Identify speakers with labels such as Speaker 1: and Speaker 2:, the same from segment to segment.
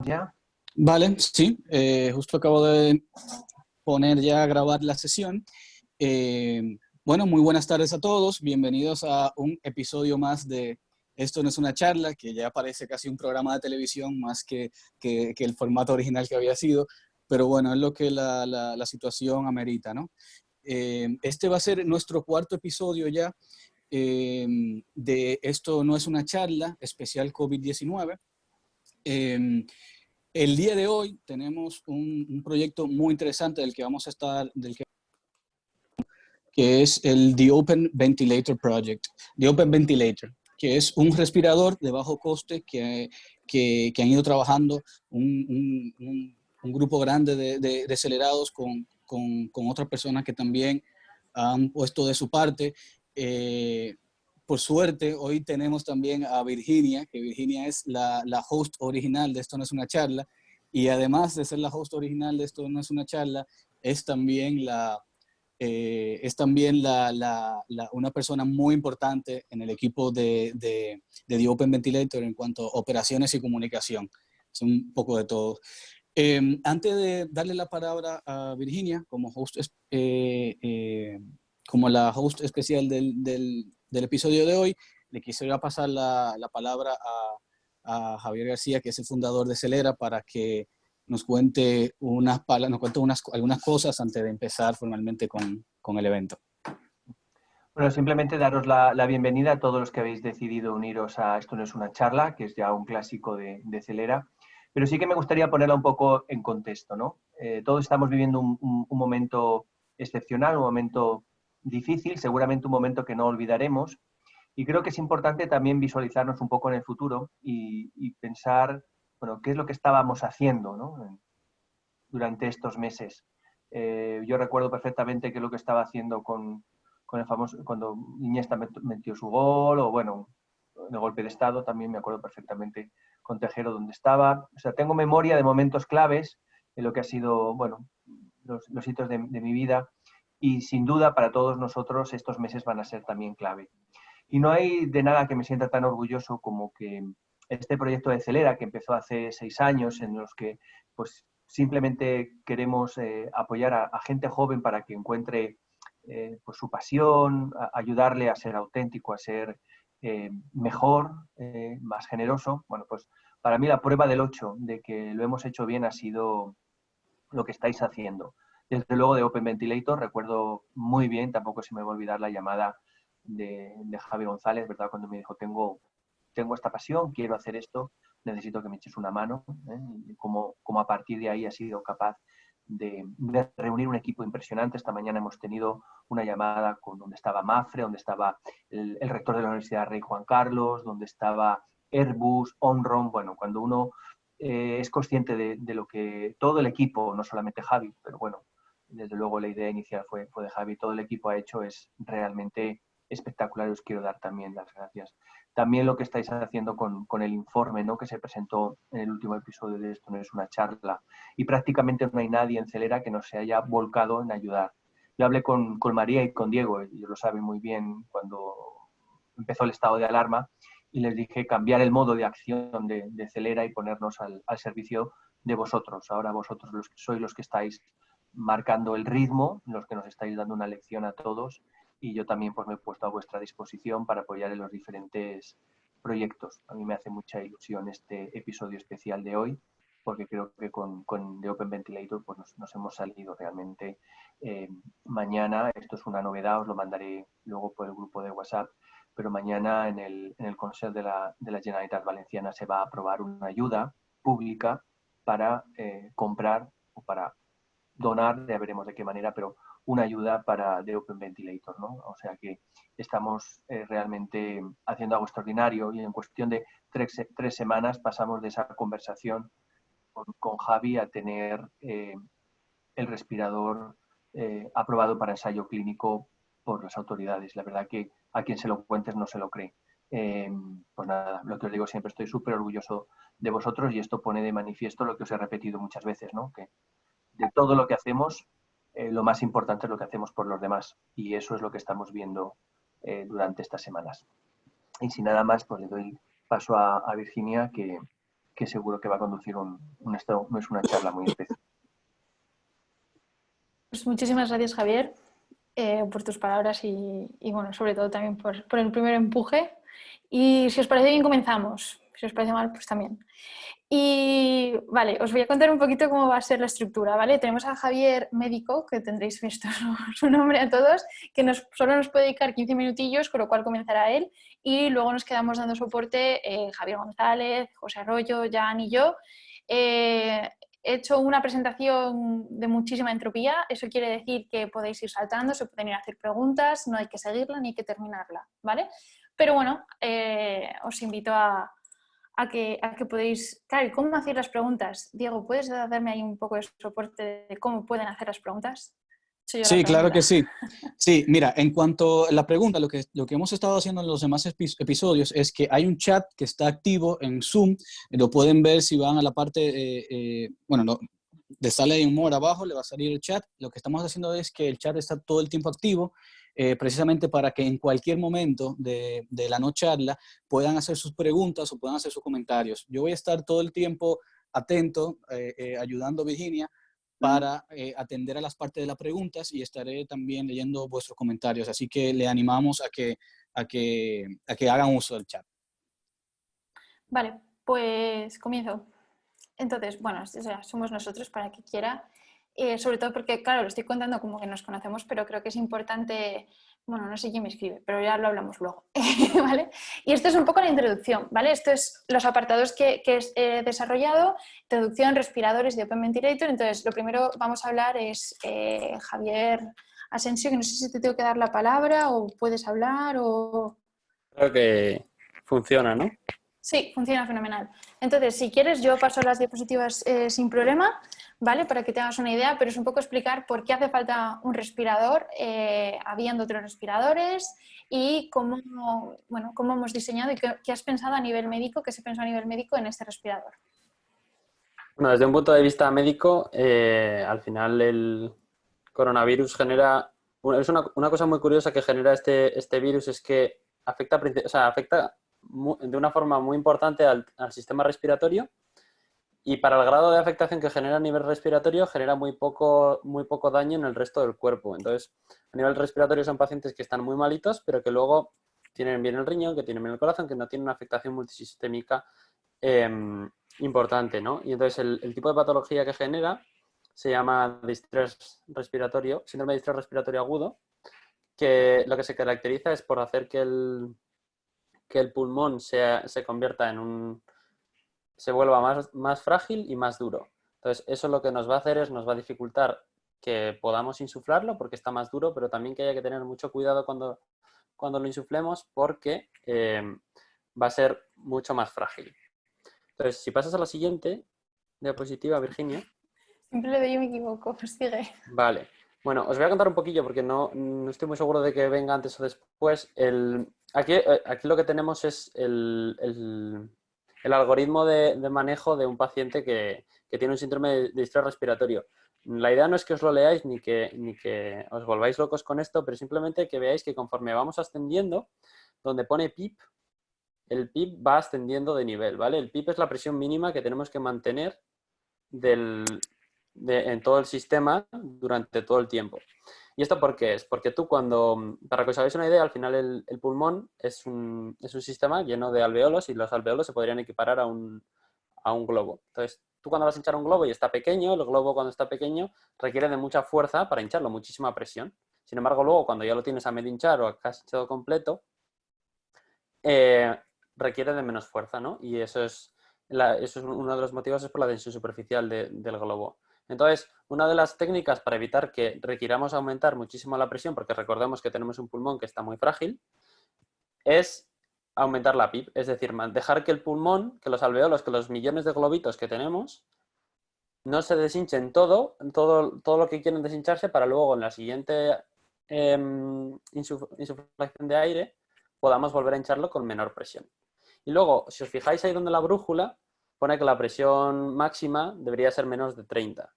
Speaker 1: ¿Ya?
Speaker 2: Vale, sí, justo acabo de poner ya a grabar la sesión. Bueno, muy buenas tardes a todos, bienvenidos a un episodio más de Esto no es una charla, que ya parece casi un programa de televisión más que el formato original que había sido, pero bueno, es lo que la situación amerita, ¿no? Este va a ser nuestro cuarto episodio ya de Esto no es una charla, especial COVID-19. El día de hoy tenemos un proyecto muy interesante del que vamos a estar, que es el The Open Ventilator Project. The Open Ventilator, que es un respirador de bajo coste que han ido trabajando un grupo grande de acelerados con otras personas que también han puesto de su parte. Por suerte, hoy tenemos también a Virginia, que Virginia es la host original de Esto no es una charla, y además de ser la host original de Esto no es una charla, es también una persona muy importante en el equipo de The Open Ventilator en cuanto a operaciones y comunicación. Es un poco de todo. Antes de darle la palabra a Virginia como la host especial del episodio de hoy, le quisiera pasar la palabra a Javier García, que es el fundador de Celera, para que nos cuente algunas cosas antes de empezar formalmente con el evento.
Speaker 1: Bueno, simplemente daros la bienvenida a todos los que habéis decidido uniros a Esto no es una charla, que es ya un clásico de Celera, pero sí que me gustaría ponerla un poco en contexto, ¿no? Todos estamos viviendo un momento excepcional, un momento difícil, seguramente un momento que no olvidaremos, y creo que es importante también visualizarnos un poco en el futuro y pensar, bueno, qué es lo que estábamos haciendo, ¿no? Durante estos meses. Yo recuerdo perfectamente qué es lo que estaba haciendo con el famoso, cuando Iniesta metió su gol, o bueno, el golpe de estado, también me acuerdo perfectamente con Tejero dónde estaba. O sea, tengo memoria de momentos claves en lo que ha sido, bueno, los hitos de mi vida, y sin duda para todos nosotros estos meses van a ser también clave. Y no hay de nada que me sienta tan orgulloso como que este proyecto de Celera, que empezó hace 6 años, en los que pues simplemente queremos apoyar a gente joven para que encuentre pues su pasión, ayudarle a ser auténtico, a ser mejor, más generoso. Bueno, pues para mí la prueba del 8 de que lo hemos hecho bien ha sido lo que estáis haciendo. Desde luego de Open Ventilator, recuerdo muy bien, tampoco se me va a olvidar la llamada de Javi González, ¿verdad? Cuando me dijo, tengo esta pasión, quiero hacer esto, necesito que me eches una mano, ¿eh? Y como a partir de ahí ha sido capaz de reunir un equipo impresionante. Esta mañana hemos tenido una llamada con donde estaba Mafre, donde estaba el rector de la Universidad Rey Juan Carlos, donde estaba Airbus, Onron. Bueno, cuando uno es consciente de lo que todo el equipo, no solamente Javi, pero bueno, desde luego la idea inicial fue de Javi, todo el equipo ha hecho, es realmente espectacular. Os quiero dar también las gracias. También lo que estáis haciendo con el informe, ¿no?, que se presentó en el último episodio de Esto no es una charla, y prácticamente no hay nadie en Celera que no se haya volcado en ayudar. Yo hablé con María y con Diego, ellos lo saben muy bien, cuando empezó el estado de alarma, y les dije cambiar el modo de acción de Celera y ponernos al servicio de vosotros. Ahora vosotros sois los que estáis marcando el ritmo, los que nos estáis dando una lección a todos, y yo también pues me he puesto a vuestra disposición para apoyar en los diferentes proyectos. A mí me hace mucha ilusión este episodio especial de hoy, porque creo que con The Open Ventilator pues nos hemos salido realmente. Mañana, esto es una novedad, os lo mandaré luego por el grupo de WhatsApp, pero mañana en el Consejo de la Generalitat Valenciana se va a aprobar una ayuda pública para comprar o para donar, ya veremos de qué manera, pero una ayuda para The Open Ventilator, ¿no? O sea que estamos realmente haciendo algo extraordinario, y en cuestión de 3 semanas pasamos de esa conversación con Javi a tener el respirador aprobado para ensayo clínico por las autoridades. La verdad que a quien se lo cuentes no se lo cree. Pues nada, lo que os digo siempre, estoy súper orgulloso de vosotros, y esto pone de manifiesto lo que os he repetido muchas veces, ¿no?, que de todo lo que hacemos, lo más importante es lo que hacemos por los demás, y eso es lo que estamos viendo durante estas semanas. Y sin nada más, pues le doy paso a Virginia, que que seguro que va a conducir una charla muy especial.
Speaker 3: Pues muchísimas gracias, Javier, por tus palabras y bueno, sobre todo también por el primer empuje. Y si os parece bien, comenzamos. Si os parece mal, pues también. Y vale, os voy a contar un poquito cómo va a ser la estructura, ¿vale? Tenemos a Javier, médico, que tendréis visto su nombre a todos, que solo nos puede dedicar 15 minutillos, con lo cual comenzará él, y luego nos quedamos dando soporte Javier González, José Arroyo, Jan y yo. He hecho una presentación de muchísima entropía, eso quiere decir que podéis ir saltando, se pueden ir a hacer preguntas, no hay que seguirla ni hay que terminarla, ¿vale? Pero bueno, os invito a que podéis... Claro, ¿cómo hacer las preguntas? Diego, ¿puedes darme ahí un poco de soporte de cómo pueden hacer las preguntas?
Speaker 2: Sí, claro que sí. Sí, mira, en cuanto a la pregunta, lo que hemos estado haciendo en los demás episodios es que hay un chat que está activo en Zoom, lo pueden ver si van a la parte, bueno, de Sala de Humor abajo, le va a salir el chat. Lo que estamos haciendo es que el chat está todo el tiempo activo, precisamente para que en cualquier momento de la no charla puedan hacer sus preguntas o puedan hacer sus comentarios. Yo voy a estar todo el tiempo atento, ayudando a Virginia para atender a las partes de las preguntas y estaré también leyendo vuestros comentarios. Así que le animamos a que hagan uso del chat.
Speaker 3: Vale, pues comienzo. Entonces, bueno, somos nosotros para que quiera, sobre todo porque, claro, lo estoy contando como que nos conocemos, pero creo que es importante, bueno, no sé quién me escribe, pero ya lo hablamos luego, ¿vale? Y esto es un poco la introducción, ¿vale? Esto es los apartados que he desarrollado, introducción, respiradores de Open Ventilator. Entonces, lo primero vamos a hablar es Javier Asensio, que no sé si te tengo que dar la palabra o puedes hablar o...
Speaker 4: Creo que funciona, ¿no?
Speaker 3: Sí, funciona fenomenal. Entonces, si quieres, yo paso las diapositivas sin problema, ¿vale? Para que tengas una idea, pero es un poco explicar por qué hace falta un respirador, habiendo otros respiradores y cómo, bueno, cómo hemos diseñado y qué has pensado a nivel médico, qué se pensó a nivel médico en este respirador.
Speaker 4: Bueno, desde un punto de vista médico, al final el coronavirus genera... Es una cosa muy curiosa que genera este virus, es que afecta de una forma muy importante al sistema respiratorio, y para el grado de afectación que genera a nivel respiratorio genera muy poco daño en el resto del cuerpo. Entonces, a nivel respiratorio son pacientes que están muy malitos, pero que luego tienen bien el riñón, que tienen bien el corazón, que no tienen una afectación multisistémica importante, ¿no? Y entonces el tipo de patología que genera se llama síndrome de distrés respiratorio agudo, que lo que se caracteriza es por hacer que el pulmón se convierta se vuelva más frágil y más duro. Entonces, eso lo que nos va a hacer es, nos va a dificultar que podamos insuflarlo porque está más duro, pero también que haya que tener mucho cuidado cuando lo insuflemos porque va a ser mucho más frágil. Entonces, si pasas a la siguiente diapositiva, Virginia.
Speaker 3: Siempre le doy y me equivoco, pues sigue.
Speaker 4: Vale. Bueno, os voy a contar un poquillo porque no estoy muy seguro de que venga antes o después. Aquí lo que tenemos es el algoritmo de manejo de un paciente que tiene un síndrome de distrés respiratorio. La idea no es que os lo leáis ni que os volváis locos con esto, pero simplemente que veáis que conforme vamos ascendiendo, donde pone PIP, el PIP va ascendiendo de nivel, ¿vale? El PIP es la presión mínima que tenemos que mantener en todo el sistema durante todo el tiempo. ¿Y esto por qué es? Porque para que os hagáis una idea, al final el pulmón es un sistema lleno de alveolos y los alveolos se podrían equiparar a un globo. Entonces, tú cuando vas a hinchar un globo y está pequeño, el globo cuando está pequeño requiere de mucha fuerza para hincharlo, muchísima presión. Sin embargo, luego cuando ya lo tienes a medio hinchar o casi hinchado completo, requiere de menos fuerza, ¿no? Y eso es uno de los motivos, es por la densidad superficial del globo. Entonces, una de las técnicas para evitar que requiramos aumentar muchísimo la presión, porque recordemos que tenemos un pulmón que está muy frágil, es aumentar la PIP, es decir, dejar que el pulmón, que los alveolos, que los millones de globitos que tenemos, no se deshinchen todo lo que quieren deshincharse para luego en la siguiente insuflación de aire podamos volver a hincharlo con menor presión. Y luego, si os fijáis ahí donde la brújula pone que la presión máxima debería ser menos de 30.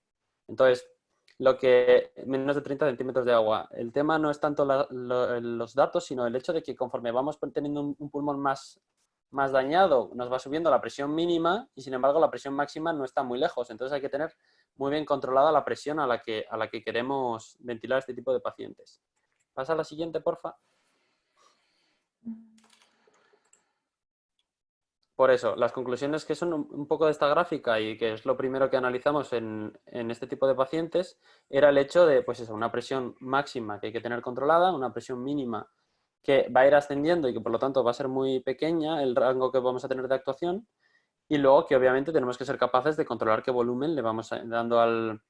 Speaker 4: Entonces, menos de 30 centímetros de agua. El tema no es tanto los datos, sino el hecho de que conforme vamos teniendo un pulmón más más dañado nos va subiendo la presión mínima y sin embargo la presión máxima no está muy lejos. Entonces hay que tener muy bien controlada la presión a la que queremos ventilar este tipo de pacientes. Pasa a la siguiente, porfa. Por eso, las conclusiones que son un poco de esta gráfica y que es lo primero que analizamos en este tipo de pacientes era el hecho de, pues eso, una presión máxima que hay que tener controlada, una presión mínima que va a ir ascendiendo y que por lo tanto va a ser muy pequeña el rango que vamos a tener de actuación y luego que obviamente tenemos que ser capaces de controlar qué volumen le vamos dando al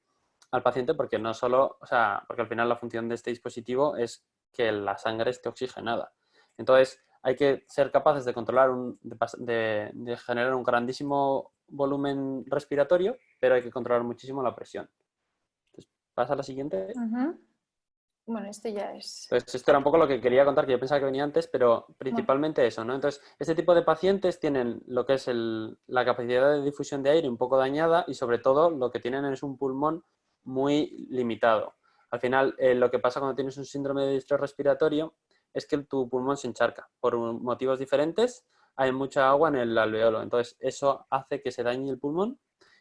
Speaker 4: paciente porque no solo, o sea, porque al final la función de este dispositivo es que la sangre esté oxigenada. Entonces, hay que ser capaces de controlar, de generar un grandísimo volumen respiratorio, pero hay que controlar muchísimo la presión. Entonces, pasa a la siguiente.
Speaker 3: Bueno, esto ya es...
Speaker 4: Entonces, esto era un poco lo que quería contar, que yo pensaba que venía antes, pero principalmente eso, ¿no? Entonces, este tipo de pacientes tienen lo que es la capacidad de difusión de aire un poco dañada y sobre todo lo que tienen es un pulmón muy limitado. Al final, lo que pasa cuando tienes un síndrome de distrés respiratorio es que tu pulmón se encharca por motivos diferentes, hay mucha agua en el alveolo, entonces eso hace que se dañe el pulmón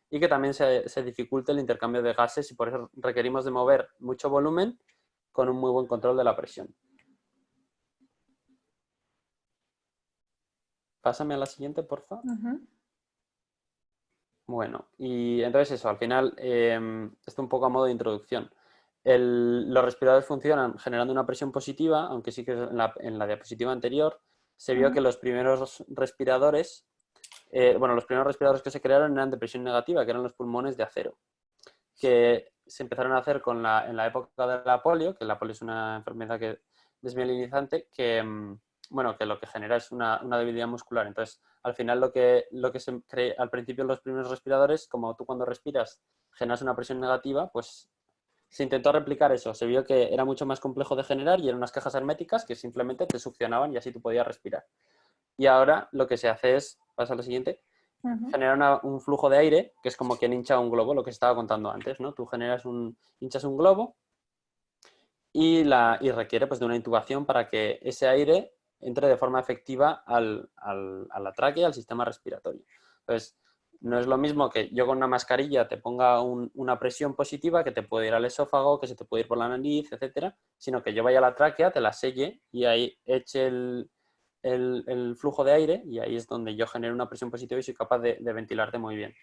Speaker 4: y que también se dificulte el intercambio de gases y por eso requerimos de mover mucho volumen con un muy buen control de la presión. Pásame a la siguiente, por favor. Bueno, y entonces eso, al final, esto un poco a modo de introducción. Los respiradores funcionan generando una presión positiva, aunque sí que en la diapositiva anterior se vio que los primeros respiradores, los primeros respiradores que se crearon eran de presión negativa, que eran los pulmones de acero, que se empezaron a hacer en la época de la polio, que la polio es una enfermedad desmielinizante, que lo que genera es una debilidad muscular. Entonces, al final lo que se cree al principio en los primeros respiradores, como tú cuando respiras generas una presión negativa, pues se intentó replicar eso. Se vio que era mucho más complejo de generar y eran unas cajas herméticas que simplemente te succionaban y así tú podías respirar. Y ahora lo que se hace es, pasa a lo siguiente, generar un flujo de aire, que es como quien hincha un globo, lo que estaba contando antes, ¿no? Tú hinchas un globo y requiere pues, de una intubación para que ese aire entre de forma efectiva a la tráquea, al sistema respiratorio. Entonces, no es lo mismo que yo con una mascarilla te ponga una presión positiva que te puede ir al esófago, que se te puede ir por la nariz, etcétera, sino que yo vaya a la tráquea, te la selle y ahí eche el flujo de aire y ahí es donde yo genero una presión positiva y soy capaz de ventilarte muy bien.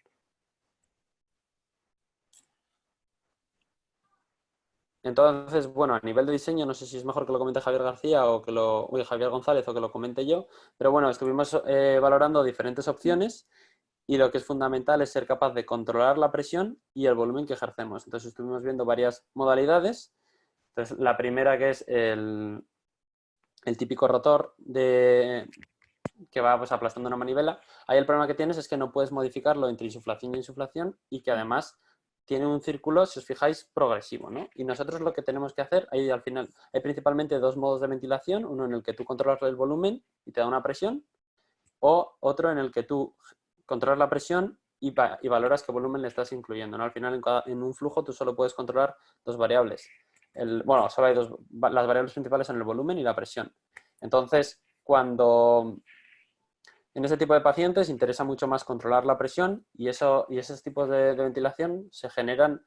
Speaker 4: Entonces, bueno, a nivel de diseño, no sé si es mejor que lo comente Javier García o Javier González o que lo comente yo, pero bueno, estuvimos valorando diferentes opciones y lo que es fundamental es ser capaz de controlar la presión y el volumen que ejercemos. Entonces, estuvimos viendo varias modalidades. Entonces, la primera que es el típico rotor que va pues, aplastando una manivela. Ahí el problema que tienes es que no puedes modificarlo entre insuflación y insuflación y que además tiene un círculo, si os fijáis, progresivo, ¿no? Y nosotros lo que tenemos que hacer, ahí al final hay principalmente dos modos de ventilación, uno en el que tú controlas el volumen y te da una presión, o otro en el que tú controlas la presión y valoras qué volumen le estás incluyendo, ¿no? Al final en un flujo tú solo puedes controlar dos variables. Solo hay las variables principales son el volumen y la presión. Entonces, cuando en este tipo de pacientes interesa mucho más controlar la presión y esos tipos de ventilación se generan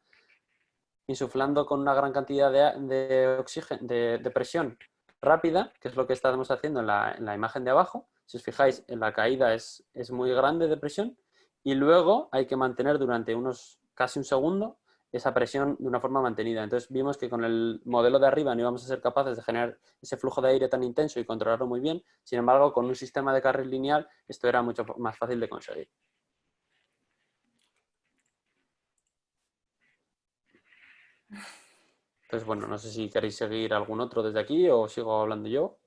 Speaker 4: insuflando con una gran cantidad de oxígeno, de presión rápida, que es lo que estamos haciendo en la imagen de abajo. Si os fijáis, en la caída es muy grande de presión y luego hay que mantener durante casi un segundo esa presión de una forma mantenida. Entonces vimos que con el modelo de arriba no íbamos a ser capaces de generar ese flujo de aire tan intenso y controlarlo muy bien. Sin embargo, con un sistema de carril lineal esto era mucho más fácil de conseguir. Entonces, bueno, no sé si queréis seguir algún otro desde aquí o sigo hablando yo.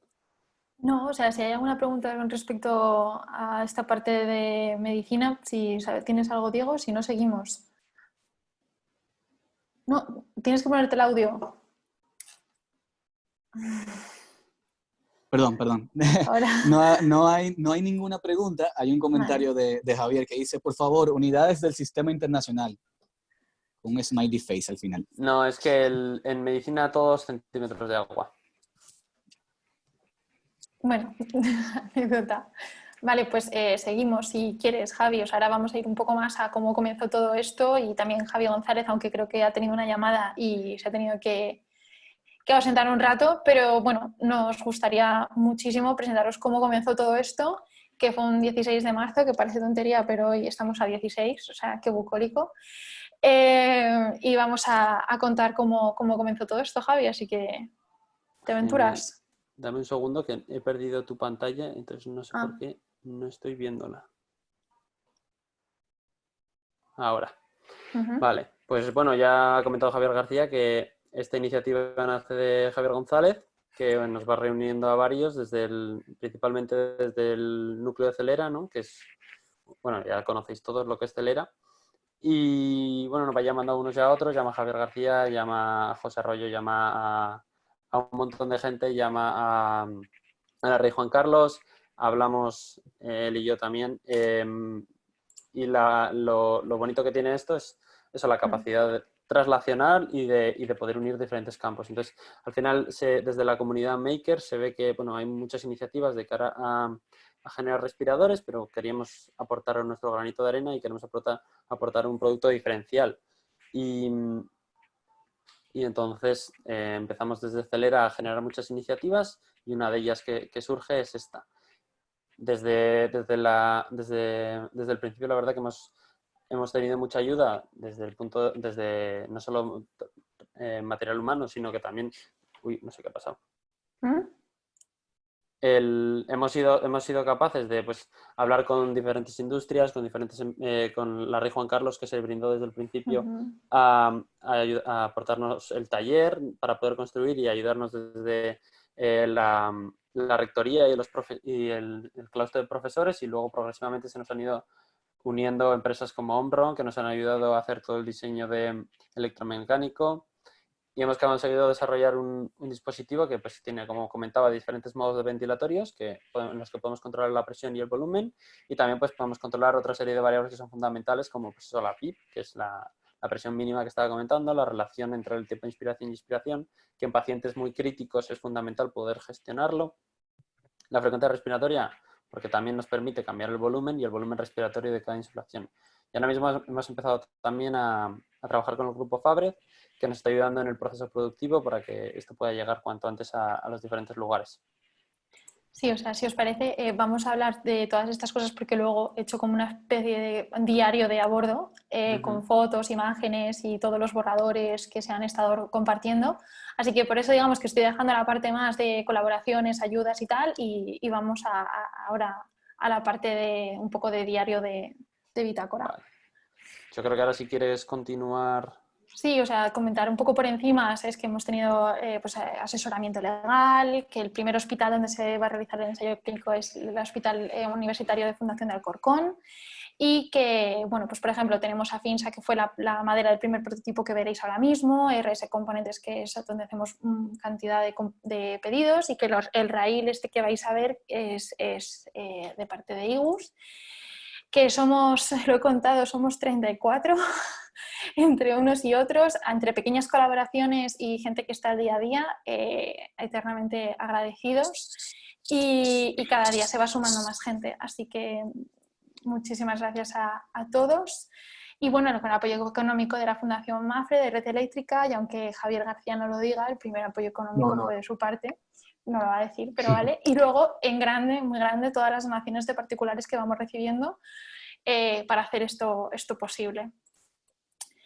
Speaker 3: No, o sea, si hay alguna pregunta con respecto a esta parte de medicina, si tienes algo, Diego, si no, seguimos. No, tienes que ponerte el audio.
Speaker 2: Perdón.
Speaker 3: Ahora.
Speaker 2: No hay ninguna pregunta. Hay un comentario de Javier que dice, por favor, unidades del sistema internacional. Con un smiley face al final.
Speaker 4: No, es que en medicina todos centímetros de agua.
Speaker 3: Bueno, anécdota. Vale, pues seguimos si quieres, Javi. O sea, ahora vamos a ir un poco más a cómo comenzó todo esto y también Javi González, aunque creo que ha tenido una llamada y se ha tenido que ausentar un rato, pero bueno, nos gustaría muchísimo presentaros cómo comenzó todo esto, que fue un 16 de marzo, que parece tontería, pero hoy estamos a 16, o sea, qué bucólico. Y vamos a contar cómo comenzó todo esto, Javi, así que te aventuras.
Speaker 4: Dame un segundo que he perdido tu pantalla, entonces no sé por
Speaker 3: Ah.
Speaker 4: qué no estoy viéndola. Ahora. Vale, pues bueno, ya ha comentado Javier García que esta iniciativa nace de Javier González, que nos va reuniendo a varios, principalmente desde el núcleo de Celera, ¿no? Que es, bueno, ya conocéis todos lo que es Celera. Y bueno, nos va llamando a unos y a otros, llama a Javier García, llama a José Arroyo, llama a un montón de gente, llama a la Rey Juan Carlos, hablamos él y yo también. Y lo bonito que tiene esto es eso, la capacidad translacional y de poder unir diferentes campos. Entonces, al final, desde la comunidad Maker se ve que bueno, hay muchas iniciativas de cara a generar respiradores, pero queríamos aportar nuestro granito de arena y queremos aportar un producto diferencial. Y entonces empezamos desde Celera a generar muchas iniciativas y una de ellas que surge es esta. Desde el principio, la verdad que hemos tenido mucha ayuda desde no solo material humano, sino que también... Uy, no sé qué ha pasado. Hemos sido capaces de pues, hablar con diferentes industrias, con la Rey Juan Carlos, que se brindó desde el principio a aportarnos el taller para poder construir y ayudarnos desde la rectoría y el claustro de profesores, y luego progresivamente se nos han ido uniendo empresas como Omron, que nos han ayudado a hacer todo el diseño de electromecánico. Y hemos conseguido desarrollar un dispositivo que pues, tiene, como comentaba, diferentes modos de ventilatorios en los que podemos controlar la presión y el volumen, y también pues, podemos controlar otra serie de variables que son fundamentales, como pues, la PIP, que es la presión mínima que estaba comentando, la relación entre el tiempo de inspiración y expiración, que en pacientes muy críticos es fundamental poder gestionarlo, la frecuencia respiratoria, porque también nos permite cambiar el volumen y el volumen respiratorio de cada insulación. Y ahora mismo hemos empezado también a trabajar con el grupo Fabre, que nos está ayudando en el proceso productivo para que esto pueda llegar cuanto antes a los diferentes lugares.
Speaker 3: Sí, o sea, si os parece, vamos a hablar de todas estas cosas porque luego he hecho como una especie de diario de a bordo con fotos, imágenes y todos los borradores que se han estado compartiendo. Así que por eso digamos que estoy dejando la parte más de colaboraciones, ayudas y tal, y vamos ahora a la parte de un poco de diario de bitácora.
Speaker 4: Vale. Yo creo que ahora si quieres continuar...
Speaker 3: Sí, o sea, comentar un poco por encima, es que hemos tenido pues, asesoramiento legal, que el primer hospital donde se va a realizar el ensayo clínico es el Hospital Universitario de Fundación de Alcorcón, y que, bueno, pues por ejemplo tenemos a Finsa, que fue la madera del primer prototipo que veréis ahora mismo, RS Componentes, que es donde hacemos cantidad de pedidos, y que el raíl este que vais a ver es de parte de IGUS, que somos, lo he contado, somos 34 entre unos y otros, entre pequeñas colaboraciones y gente que está al día a día, eternamente agradecidos, y cada día se va sumando más gente, así que muchísimas gracias a todos. Y bueno, con el apoyo económico de la Fundación MAFRE, de Red Eléctrica, y aunque Javier García no lo diga, el primer apoyo económico fue de su parte, no lo va a decir, pero vale. Y luego, en grande, muy grande, todas las donaciones de particulares que vamos recibiendo para hacer esto posible.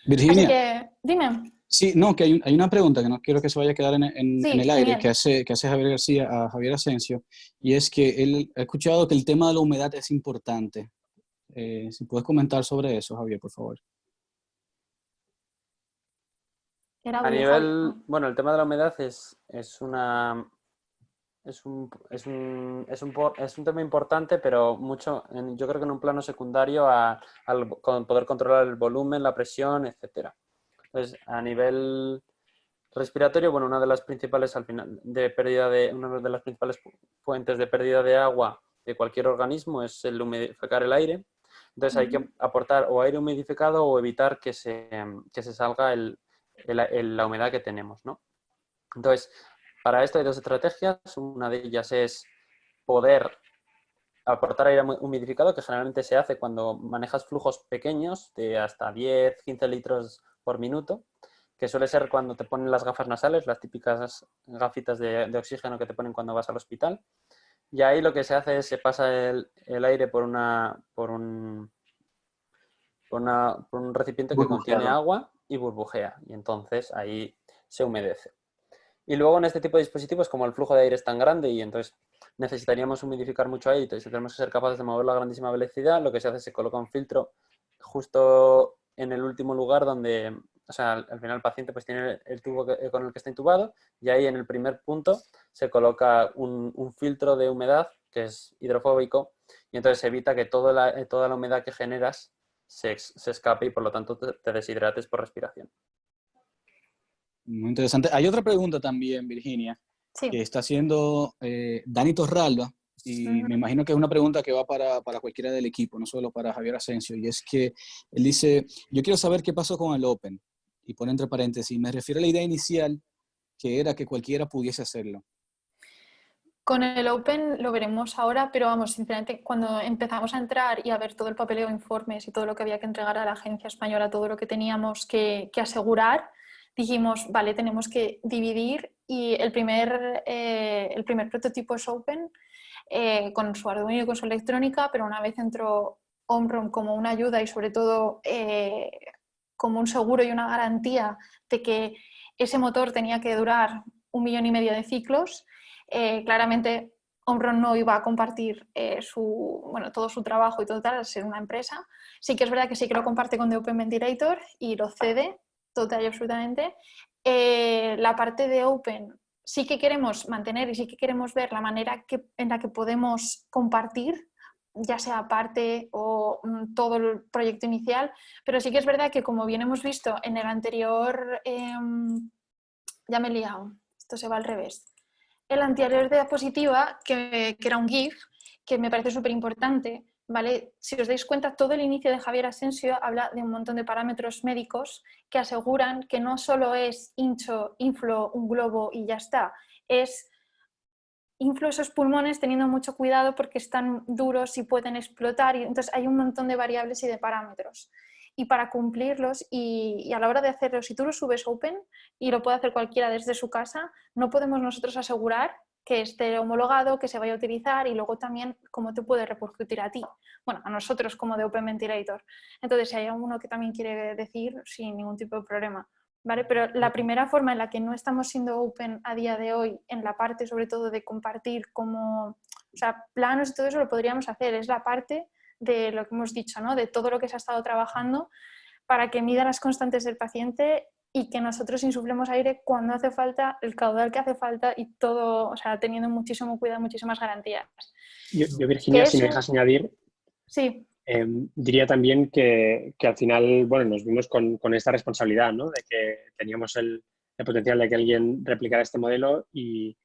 Speaker 2: Virginia.
Speaker 3: Así que, dime.
Speaker 2: Sí, no, que hay una pregunta que no quiero que se vaya a quedar en
Speaker 3: Sí,
Speaker 2: el aire,
Speaker 3: genial.
Speaker 2: que hace Javier García a Javier Asensio, y es que él ha escuchado que el tema de la humedad es importante. Si puedes comentar sobre eso, Javier, por favor.
Speaker 4: A nivel, bueno, el tema de la humedad es un tema importante, pero yo creo que en un plano secundario con poder controlar el volumen, la presión, etcétera. Entonces, a nivel respiratorio, bueno, una de las principales fuentes de pérdida de agua de cualquier organismo es el humidificar el aire. Entonces hay que aportar o aire humidificado o evitar que se salga la humedad que tenemos, ¿no? Entonces, para esto hay dos estrategias. Una de ellas es poder aportar aire humidificado, que generalmente se hace cuando manejas flujos pequeños de hasta 10, 15 litros por minuto, que suele ser cuando te ponen las gafas nasales, las típicas gafitas de oxígeno que te ponen cuando vas al hospital. Y ahí lo que se hace es se pasa el aire por un recipiente que contiene
Speaker 1: Burbujeado.
Speaker 4: agua y burbujea. Y entonces ahí se humedece. Y luego en este tipo de dispositivos, como el flujo de aire es tan grande y entonces necesitaríamos humidificar mucho aire, entonces tenemos que ser capaces de moverlo a grandísima velocidad, lo que se hace es se coloca un filtro justo en el último lugar donde, o sea, al final el paciente pues tiene el tubo con el que está intubado y ahí en el primer punto se coloca un filtro de humedad que es hidrofóbico y entonces evita que toda la humedad que generas se escape y por lo tanto te deshidrates por respiración.
Speaker 2: Muy interesante. Hay otra pregunta también, Virginia,
Speaker 3: Sí.
Speaker 2: que está haciendo Dani Torralba, y me imagino que es una pregunta que va para cualquiera del equipo, no solo para Javier Asensio, y es que él dice, yo quiero saber qué pasó con el Open, y pone entre paréntesis, me refiero a la idea inicial, que era que cualquiera pudiese hacerlo.
Speaker 3: Con el Open lo veremos ahora, pero vamos, sinceramente, cuando empezamos a entrar y a ver todo el papeleo, informes y todo lo que había que entregar a la agencia española, todo lo que teníamos que asegurar, dijimos, vale, tenemos que dividir y el primer prototipo es Open, con su Arduino y con su electrónica, pero una vez entró Omron como una ayuda y sobre todo como un seguro y una garantía de que ese motor tenía que durar 1,5 millones de ciclos, claramente Omron no iba a compartir todo su trabajo y todo tal, al ser una empresa. Sí que es verdad que sí que lo comparte con The Open Ventilator y lo cede total y absolutamente. La parte de Open sí que queremos mantener y sí que queremos ver la manera en la que podemos compartir, ya sea parte o todo el proyecto inicial, pero sí que es verdad que como bien hemos visto en el anterior, ya me he liado, esto se va al revés. El anterior diapositiva, que era un GIF, que me parece súper importante, ¿vale? Si os dais cuenta, todo el inicio de Javier Asensio habla de un montón de parámetros médicos que aseguran que no solo es hincho, inflo, un globo y ya está, es inflo esos pulmones teniendo mucho cuidado porque están duros y pueden explotar, y entonces hay un montón de variables y de parámetros. Y para cumplirlos y a la hora de hacerlo, si tú lo subes Open y lo puede hacer cualquiera desde su casa, no podemos nosotros asegurar que esté homologado, que se vaya a utilizar y luego también cómo te puede repercutir a ti. Bueno, a nosotros como de Open Ventilator. Entonces, si hay alguno que también quiere decir, sin ningún tipo de problema. ¿Vale? Pero la primera forma en la que no estamos siendo open a día de hoy, en la parte sobre todo de compartir como, o sea, planos y todo eso lo podríamos hacer, es la parte de lo que hemos dicho, ¿no? De todo lo que se ha estado trabajando para que mida las constantes del paciente y que nosotros insuflemos aire cuando hace falta, el caudal que hace falta y todo, o sea, teniendo muchísimo cuidado, muchísimas garantías.
Speaker 5: Yo Virginia, si me dejas añadir,
Speaker 3: sí.
Speaker 5: Diría también que al final, bueno, nos vimos con esta responsabilidad, ¿no? De que teníamos el potencial de que alguien replicara este modelo y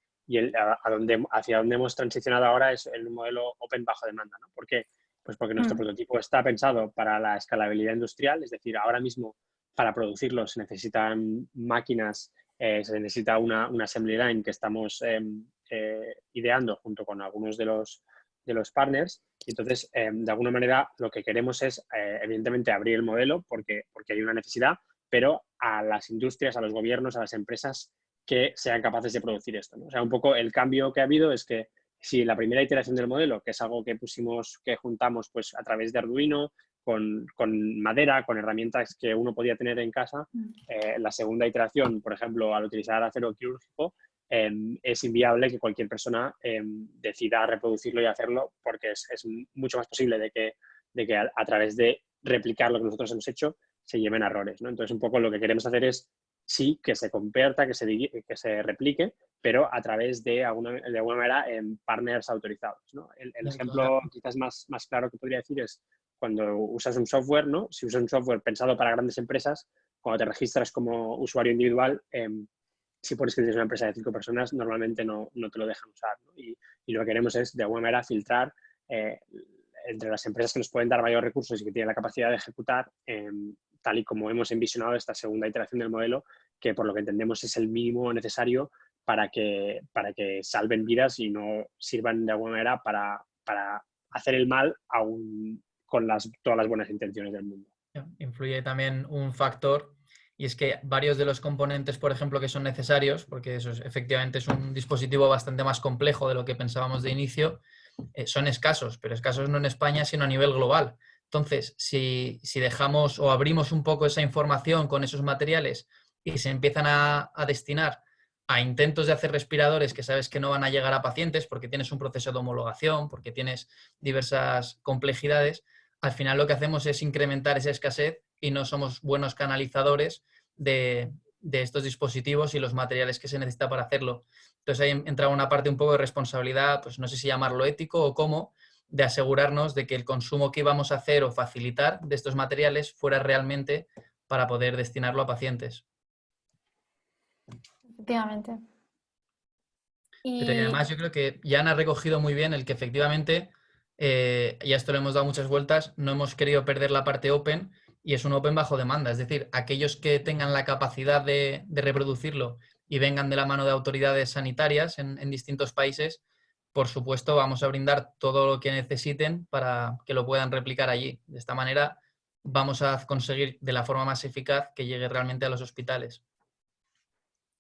Speaker 5: hacia dónde hemos transicionado ahora es el modelo open bajo demanda, ¿no? ¿Por qué? Pues porque nuestro prototipo está pensado para la escalabilidad industrial, es decir, ahora mismo para producirlo se necesitan máquinas, se necesita una assembly line que estamos ideando junto con algunos de los partners. Entonces, de alguna manera, lo que queremos es, evidentemente, abrir el modelo porque hay una necesidad, pero a las industrias, a los gobiernos, a las empresas que sean capaces de producir esto, ¿no? O sea, un poco el cambio que ha habido es que si la primera iteración del modelo, que es algo que juntamos pues a través de Arduino, con madera, con herramientas que uno podía tener en casa, la segunda iteración, por ejemplo, al utilizar acero quirúrgico, es inviable que cualquier persona decida reproducirlo y hacerlo porque es mucho más posible de que a través de replicar lo que nosotros hemos hecho se lleven errores, ¿no? Entonces, un poco lo que queremos hacer es, sí, que se convierta, que se replique, pero a través de alguna manera en partners autorizados, ¿no? El ejemplo quizás más claro que podría decir es cuando usas un software, ¿no? Si usas un software pensado para grandes empresas, cuando te registras como usuario individual, si pones que tienes una empresa de 5 personas, normalmente no te lo dejan usar, ¿no? Y lo que queremos es, de alguna manera, filtrar entre las empresas que nos pueden dar mayores recursos y que tienen la capacidad de ejecutar, tal y como hemos envisionado esta segunda iteración del modelo, que por lo que entendemos es el mínimo necesario para que salven vidas y no sirvan de alguna manera para hacer el mal aún con todas las buenas intenciones del mundo.
Speaker 6: Influye también un factor, y es que varios de los componentes, por ejemplo, que son necesarios, porque eso efectivamente es un dispositivo bastante más complejo de lo que pensábamos de inicio, son escasos, pero escasos no en España, sino a nivel global. Entonces, si dejamos o abrimos un poco esa información con esos materiales y se empiezan a destinar a intentos de hacer respiradores que sabes que no van a llegar a pacientes porque tienes un proceso de homologación, porque tienes diversas complejidades, al final lo que hacemos es incrementar esa escasez y no somos buenos canalizadores de estos dispositivos y los materiales que se necesita para hacerlo. Entonces ahí entra una parte un poco de responsabilidad, pues no sé si llamarlo ético o cómo, de asegurarnos de que el consumo que íbamos a hacer o facilitar de estos materiales fuera realmente para poder destinarlo a pacientes.
Speaker 3: Efectivamente.
Speaker 6: Pero además yo creo que Jan ha recogido muy bien el que efectivamente, y a esto le hemos dado muchas vueltas, no hemos querido perder la parte open y es un open bajo demanda. Es decir, aquellos que tengan la capacidad de reproducirlo y vengan de la mano de autoridades sanitarias en distintos países, por supuesto vamos a brindar todo lo que necesiten para que lo puedan replicar allí. De esta manera vamos a conseguir de la forma más eficaz que llegue realmente a los hospitales.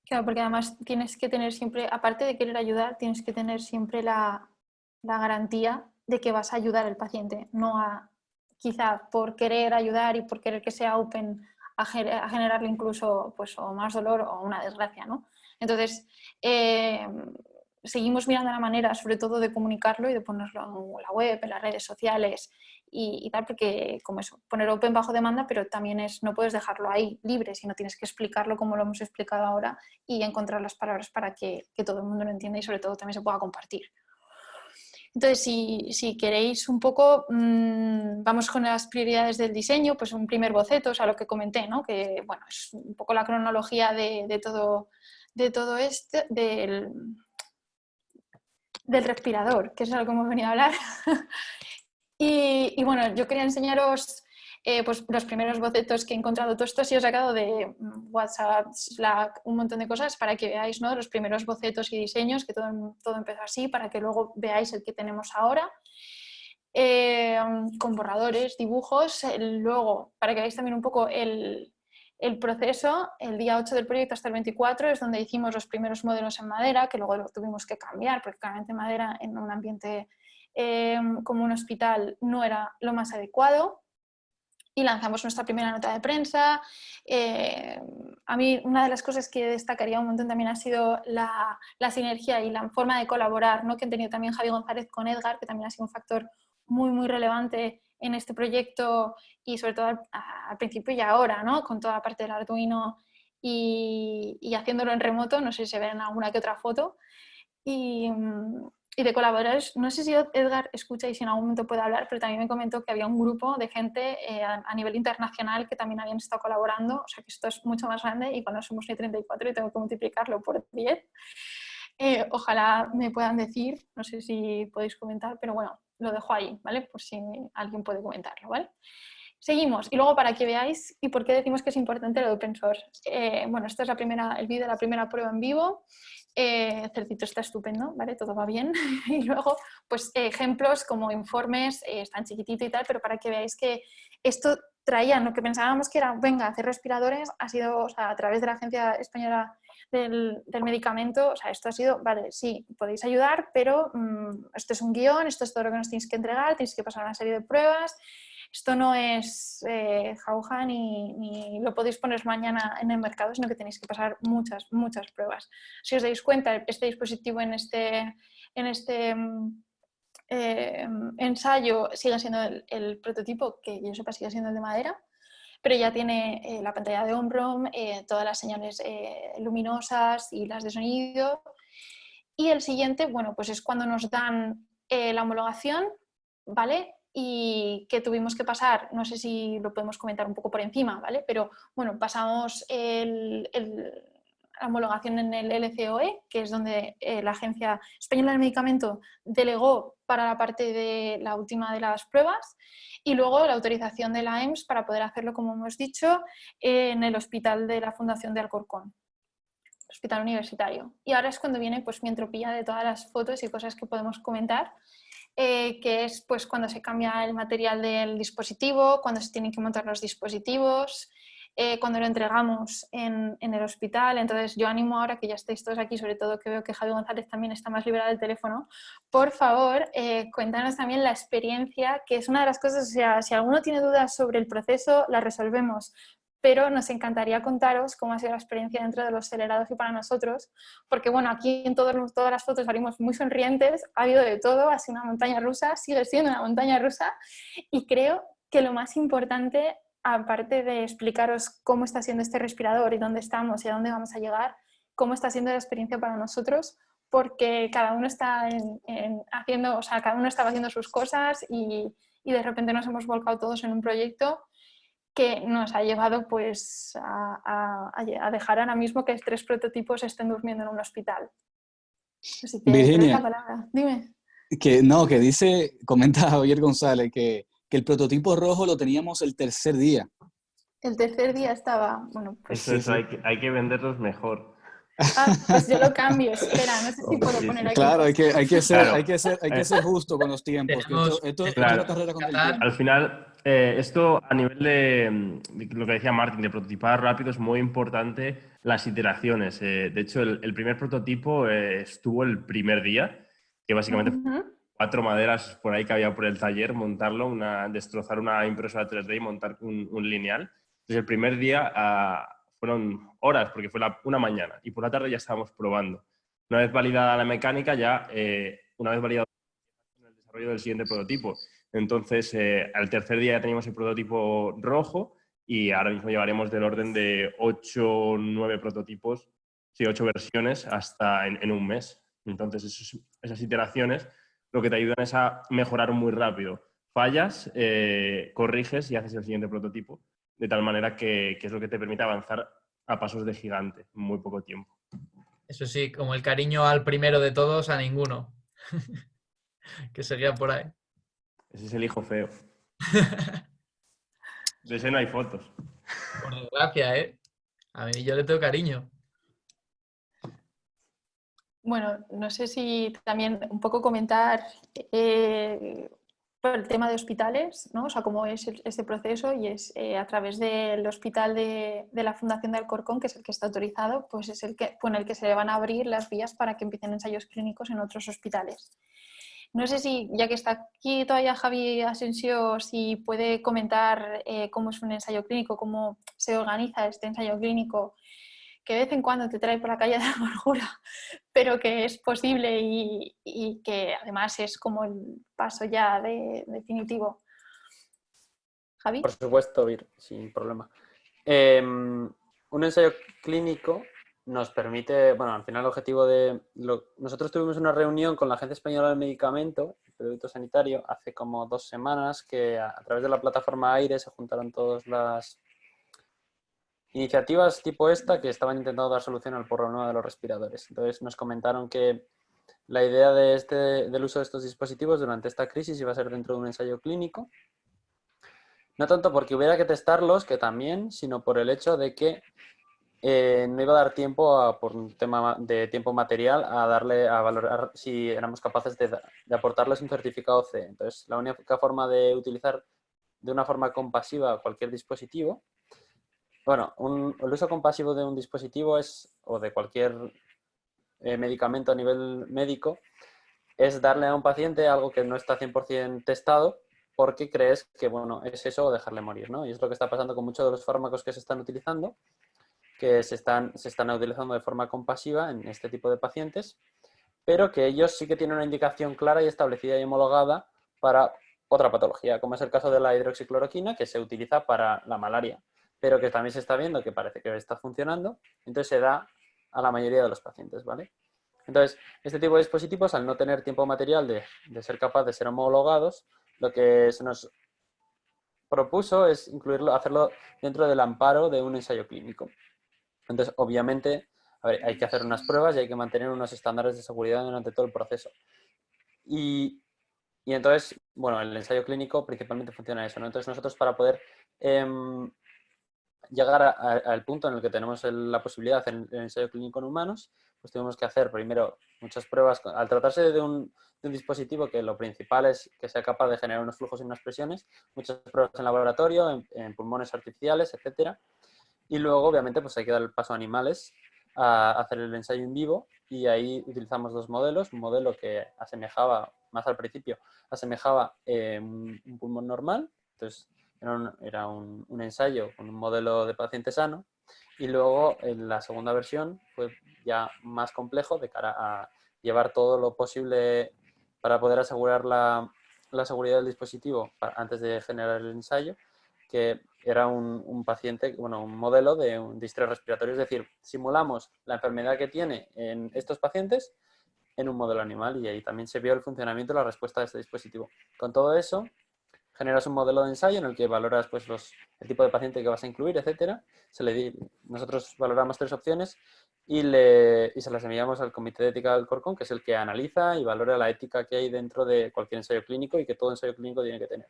Speaker 3: Claro, porque además tienes que tener siempre, aparte de querer ayudar, tienes que tener siempre la garantía de que vas a ayudar al paciente, no a, quizá por querer ayudar y por querer que sea open, a generarle incluso pues, o más dolor o una desgracia, ¿no? Entonces, seguimos mirando la manera, sobre todo, de comunicarlo y de ponerlo en la web, en las redes sociales y tal, porque como eso, poner open bajo demanda, pero también no puedes dejarlo ahí libre, sino tienes que explicarlo como lo hemos explicado ahora y encontrar las palabras para que todo el mundo lo entienda y sobre todo también se pueda compartir. Entonces, si queréis un poco, vamos con las prioridades del diseño, pues un primer boceto, o sea, lo que comenté, ¿no? Que bueno, es un poco la cronología de todo esto, del respirador, que es algo que hemos venido a hablar. Y bueno, yo quería enseñaros pues los primeros bocetos que he encontrado. Todo esto sí he sacado de WhatsApp, Slack, un montón de cosas para que veáis, ¿no? Los primeros bocetos y diseños, que todo empezó así, para que luego veáis el que tenemos ahora. Con borradores, dibujos. Luego, para que veáis también un poco el proceso, el día 8 del proyecto hasta el 24 es donde hicimos los primeros modelos en madera, que luego lo tuvimos que cambiar, porque claramente madera en un ambiente como un hospital no era lo más adecuado. Y lanzamos nuestra primera nota de prensa. A mí una de las cosas que destacaría un montón también ha sido la sinergia y la forma de colaborar, ¿no? Que han tenido también Javi González con Edgar, que también ha sido un factor muy, muy relevante en este proyecto y sobre todo al principio y ahora, ¿no? Con toda la parte del Arduino y haciéndolo en remoto, no sé si se ven en alguna que otra foto. Y de colaboradores, no sé si Edgar escucha y si en algún momento puede hablar, pero también me comentó que había un grupo de gente a nivel internacional que también habían estado colaborando, o sea que esto es mucho más grande y cuando somos ni 34 y tengo que multiplicarlo por 10. Ojalá me puedan decir, no sé si podéis comentar, pero bueno, lo dejo ahí, ¿vale? Por si alguien puede comentarlo, ¿vale? Seguimos, y luego para que veáis y por qué decimos que es importante el open source. Bueno, esta es el vídeo de la primera prueba en vivo. Certito está estupendo, ¿vale? Todo va bien. Y luego, pues ejemplos como informes, están chiquitito y tal, pero para que veáis que esto traía lo que pensábamos que era, venga, hacer respiradores, ha sido, o sea, a través de la Agencia Española del Medicamento, o sea, esto ha sido, vale, sí, podéis ayudar, pero esto es un guión, esto es todo lo que nos tenéis que entregar, tenéis que pasar una serie de pruebas. Esto no es jauja ni lo podéis poner mañana en el mercado, sino que tenéis que pasar muchas, muchas pruebas. Si os dais cuenta, este dispositivo en este ensayo sigue siendo el prototipo, que yo sepa sigue siendo el de madera, pero ya tiene la pantalla de OMROM, todas las señales luminosas y las de sonido. Y el siguiente, bueno, pues es cuando nos dan la homologación, ¿vale? Y que tuvimos que pasar, no sé si lo podemos comentar un poco por encima, ¿vale? Pero bueno, pasamos la homologación en el LCOE, que es donde la Agencia Española del Medicamento delegó para la parte de la última de las pruebas y luego la autorización de la EMS para poder hacerlo, como hemos dicho, en el hospital de la Fundación de Alcorcón, hospital universitario. Y ahora es cuando viene pues mi entropía de todas las fotos y cosas que podemos comentar. que es pues cuando se cambia el material del dispositivo, cuando se tienen que montar los dispositivos, cuando lo entregamos en el hospital. Entonces yo animo ahora que ya estéis todos aquí, sobre todo que veo que Javi González también está más liberado del teléfono, por favor cuéntanos también la experiencia, que es una de las cosas, o sea, si alguno tiene dudas sobre el proceso, la resolvemos, pero nos encantaría contaros cómo ha sido la experiencia dentro de los acelerados y para nosotros, porque bueno, aquí en todas las fotos salimos muy sonrientes, ha habido de todo, ha sido una montaña rusa, sigue siendo una montaña rusa, y creo que lo más importante, aparte de explicaros cómo está siendo este respirador y dónde estamos y a dónde vamos a llegar, cómo está siendo la experiencia para nosotros, porque cada uno está haciendo, o sea, cada uno estaba haciendo sus cosas y de repente nos hemos volcado todos en un proyecto que nos ha llevado pues a dejar ahora mismo que 3 prototipos estén durmiendo en un hospital. Así que te doy la
Speaker 2: Virginia,
Speaker 3: palabra. Dime.
Speaker 2: que dice, comenta Javier González que el prototipo rojo lo teníamos el tercer día.
Speaker 3: El tercer día estaba, bueno, pues...
Speaker 7: Eso,
Speaker 2: Sí.
Speaker 7: hay que venderlos mejor.
Speaker 3: pues yo lo cambio, espera, no sé si puedo
Speaker 7: Sí,
Speaker 3: poner
Speaker 7: sí.
Speaker 3: aquí.
Speaker 2: Claro, hay que
Speaker 7: Claro.
Speaker 2: ser justo con los tiempos. Que esto es
Speaker 7: Claro.
Speaker 2: una carrera contra el
Speaker 6: Qatar,
Speaker 2: tiempo.
Speaker 7: Al final, esto a nivel de lo que decía Martín, de prototipar rápido, es muy importante las iteraciones. De hecho, el primer prototipo estuvo el primer día, que básicamente
Speaker 3: Ujú.
Speaker 7: 4 maderas por ahí que había por el taller, montarlo, destrozar una impresora 3D y montar un lineal. Entonces, el primer día fueron horas, porque fue una mañana, y por la tarde ya estábamos probando. Una vez validada la mecánica, una vez validado el desarrollo del siguiente prototipo. Entonces, al tercer día ya teníamos el prototipo rojo y ahora mismo llevaremos del orden de 8 o 9 prototipos, sí, 8 versiones hasta en un mes. Entonces, esas iteraciones lo que te ayudan es a mejorar muy rápido. Fallas, corriges y haces el siguiente prototipo, de tal manera que es lo que te permite avanzar a pasos de gigante en muy poco tiempo.
Speaker 6: eso sí, como el cariño al primero de todos, a ninguno. Que seguía por ahí.
Speaker 7: Ese es el hijo feo. De ese no hay fotos.
Speaker 6: Por desgracia, ¿eh? A mí yo le tengo cariño.
Speaker 3: Bueno, no sé si también un poco comentar por el tema de hospitales, ¿no? O sea, cómo es este proceso y es a través del hospital de la Fundación de Alcorcón, que es el que está autorizado, pues es el que, con el que se van a abrir las vías para que empiecen ensayos clínicos en otros hospitales. No sé si, ya que está aquí todavía Javi Asensio, si puede comentar cómo es un ensayo clínico, cómo se organiza este ensayo clínico, que de vez en cuando te trae por la calle de la amargura, pero que es posible y que además es como el paso ya definitivo. Javi.
Speaker 4: Por supuesto, Vir, sin problema. Un ensayo clínico nos permite, bueno, al final el objetivo nosotros tuvimos una reunión con la Agencia Española del Medicamento y Producto Sanitario hace como 2 semanas que a través de la plataforma AIRE se juntaron todas las iniciativas tipo esta que estaban intentando dar solución al problema de los respiradores. Entonces nos comentaron que la idea del uso de estos dispositivos durante esta crisis iba a ser dentro de un ensayo clínico. No tanto porque hubiera que testarlos, que también, sino por el hecho de que no iba a dar tiempo, por un tema de tiempo material, a valorar si éramos capaces de aportarles un certificado C. Entonces, la única forma de utilizar de una forma compasiva cualquier dispositivo, bueno, el uso compasivo de un dispositivo o de cualquier medicamento a nivel médico, es darle a un paciente algo que no está 100% testado porque crees que, bueno, es eso o dejarle morir, ¿no? Y es lo que está pasando con muchos de los fármacos que se están utilizando, que se están utilizando de forma compasiva en este tipo de pacientes, pero que ellos sí que tienen una indicación clara y establecida y homologada para otra patología, como es el caso de la hidroxicloroquina, que se utiliza para la malaria, pero que también se está viendo que parece que está funcionando, entonces se da a la mayoría de los pacientes, ¿vale? Entonces, este tipo de dispositivos, al no tener tiempo material de ser capaz de ser homologados, lo que se nos propuso es hacerlo dentro del amparo de un ensayo clínico. Entonces, obviamente, hay que hacer unas pruebas y hay que mantener unos estándares de seguridad durante todo el proceso. Y entonces, bueno, el ensayo clínico principalmente funciona eso, ¿no? Entonces, nosotros para poder llegar al punto en el que tenemos la posibilidad de hacer el ensayo clínico en humanos, pues tuvimos que hacer primero muchas pruebas. Al tratarse de un dispositivo que lo principal es que sea capaz de generar unos flujos y unas presiones, muchas pruebas en laboratorio, en pulmones artificiales, etcétera. Y luego, obviamente, pues hay que dar el paso a animales, a hacer el ensayo en vivo, y ahí utilizamos dos modelos. Un modelo que asemejaba, más al principio, asemejaba un pulmón normal. Entonces, era un ensayo con un modelo de paciente sano. Y luego, en la segunda versión, fue ya más complejo de cara a llevar todo lo posible para poder asegurar la seguridad del dispositivo antes de generar el ensayo, que era un paciente, bueno, un modelo de un distrés respiratorio. Es decir, simulamos la enfermedad que tiene en estos pacientes en un modelo animal, y ahí también se vio el funcionamiento y la respuesta de este dispositivo. Con todo eso, generas un modelo de ensayo en el que valoras pues, el tipo de paciente que vas a incluir, etcétera. Nosotros valoramos 3 opciones y se las enviamos al Comité de Ética del Alcorcón, que es el que analiza y valora la ética que hay dentro de cualquier ensayo clínico y que todo ensayo clínico tiene que tener.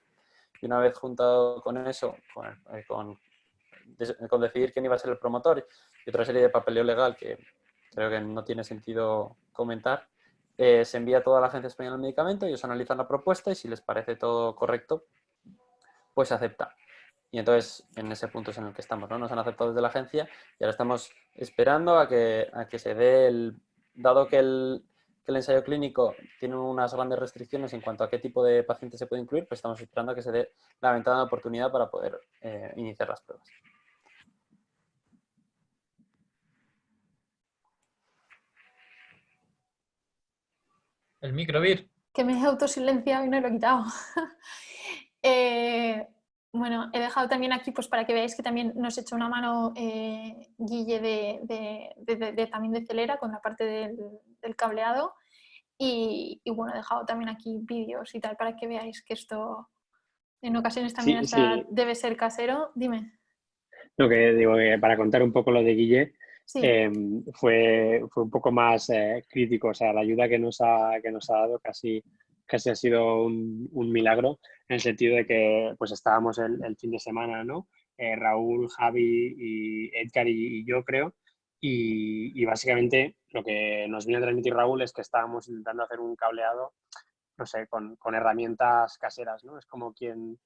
Speaker 4: Y una vez juntado con eso, con decidir quién iba a ser el promotor y otra serie de papeleo legal que creo que no tiene sentido comentar, se envía a toda la Agencia Española del Medicamento, ellos analizan la propuesta y si les parece todo correcto, pues se acepta. Y entonces, en ese punto es en el que estamos, ¿no? Nos han aceptado desde la agencia y ahora estamos esperando a que se dé dado que el ensayo clínico tiene unas grandes restricciones en cuanto a qué tipo de paciente se puede incluir, pues estamos esperando a que se dé la ventana de oportunidad para poder iniciar las pruebas.
Speaker 6: El micro, Vir.
Speaker 3: Que me he autosilenciado y no lo he quitado. Bueno, he dejado también aquí pues para que veáis que también nos echa una mano Guille también de Celera con la parte del cableado y bueno, he dejado también aquí vídeos y tal para que veáis que esto en ocasiones también
Speaker 5: Sí.
Speaker 3: debe ser casero. Dime.
Speaker 5: Lo que digo, que para contar un poco lo de Guille,
Speaker 3: Sí.
Speaker 5: fue un poco más crítico. O sea, la ayuda que nos ha dado casi ha sido un milagro, en el sentido de que pues estábamos el fin de semana, ¿no? Raúl, Javi y Edgar y yo, creo. Y básicamente lo que nos vino a transmitir Raúl es que estábamos intentando hacer un cableado, no sé, con herramientas caseras, ¿no? Es como quien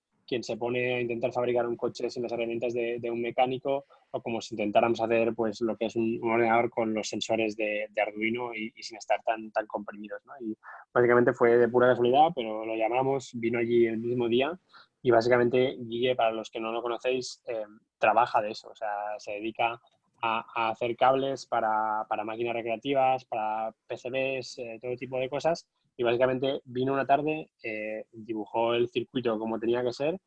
Speaker 5: se pone a intentar fabricar un coche sin las herramientas de un mecánico, o como si intentáramos hacer pues lo que es un ordenador con los sensores de Arduino y sin estar tan comprimidos, ¿no? Y básicamente fue de pura casualidad, pero lo llamamos, vino allí el mismo día y básicamente Guille, para los que no lo conocéis, trabaja de eso. O sea, se dedica a hacer cables para máquinas recreativas, para PCBs, todo tipo de cosas. Y básicamente vino una tarde, dibujó el circuito como tenía que ser,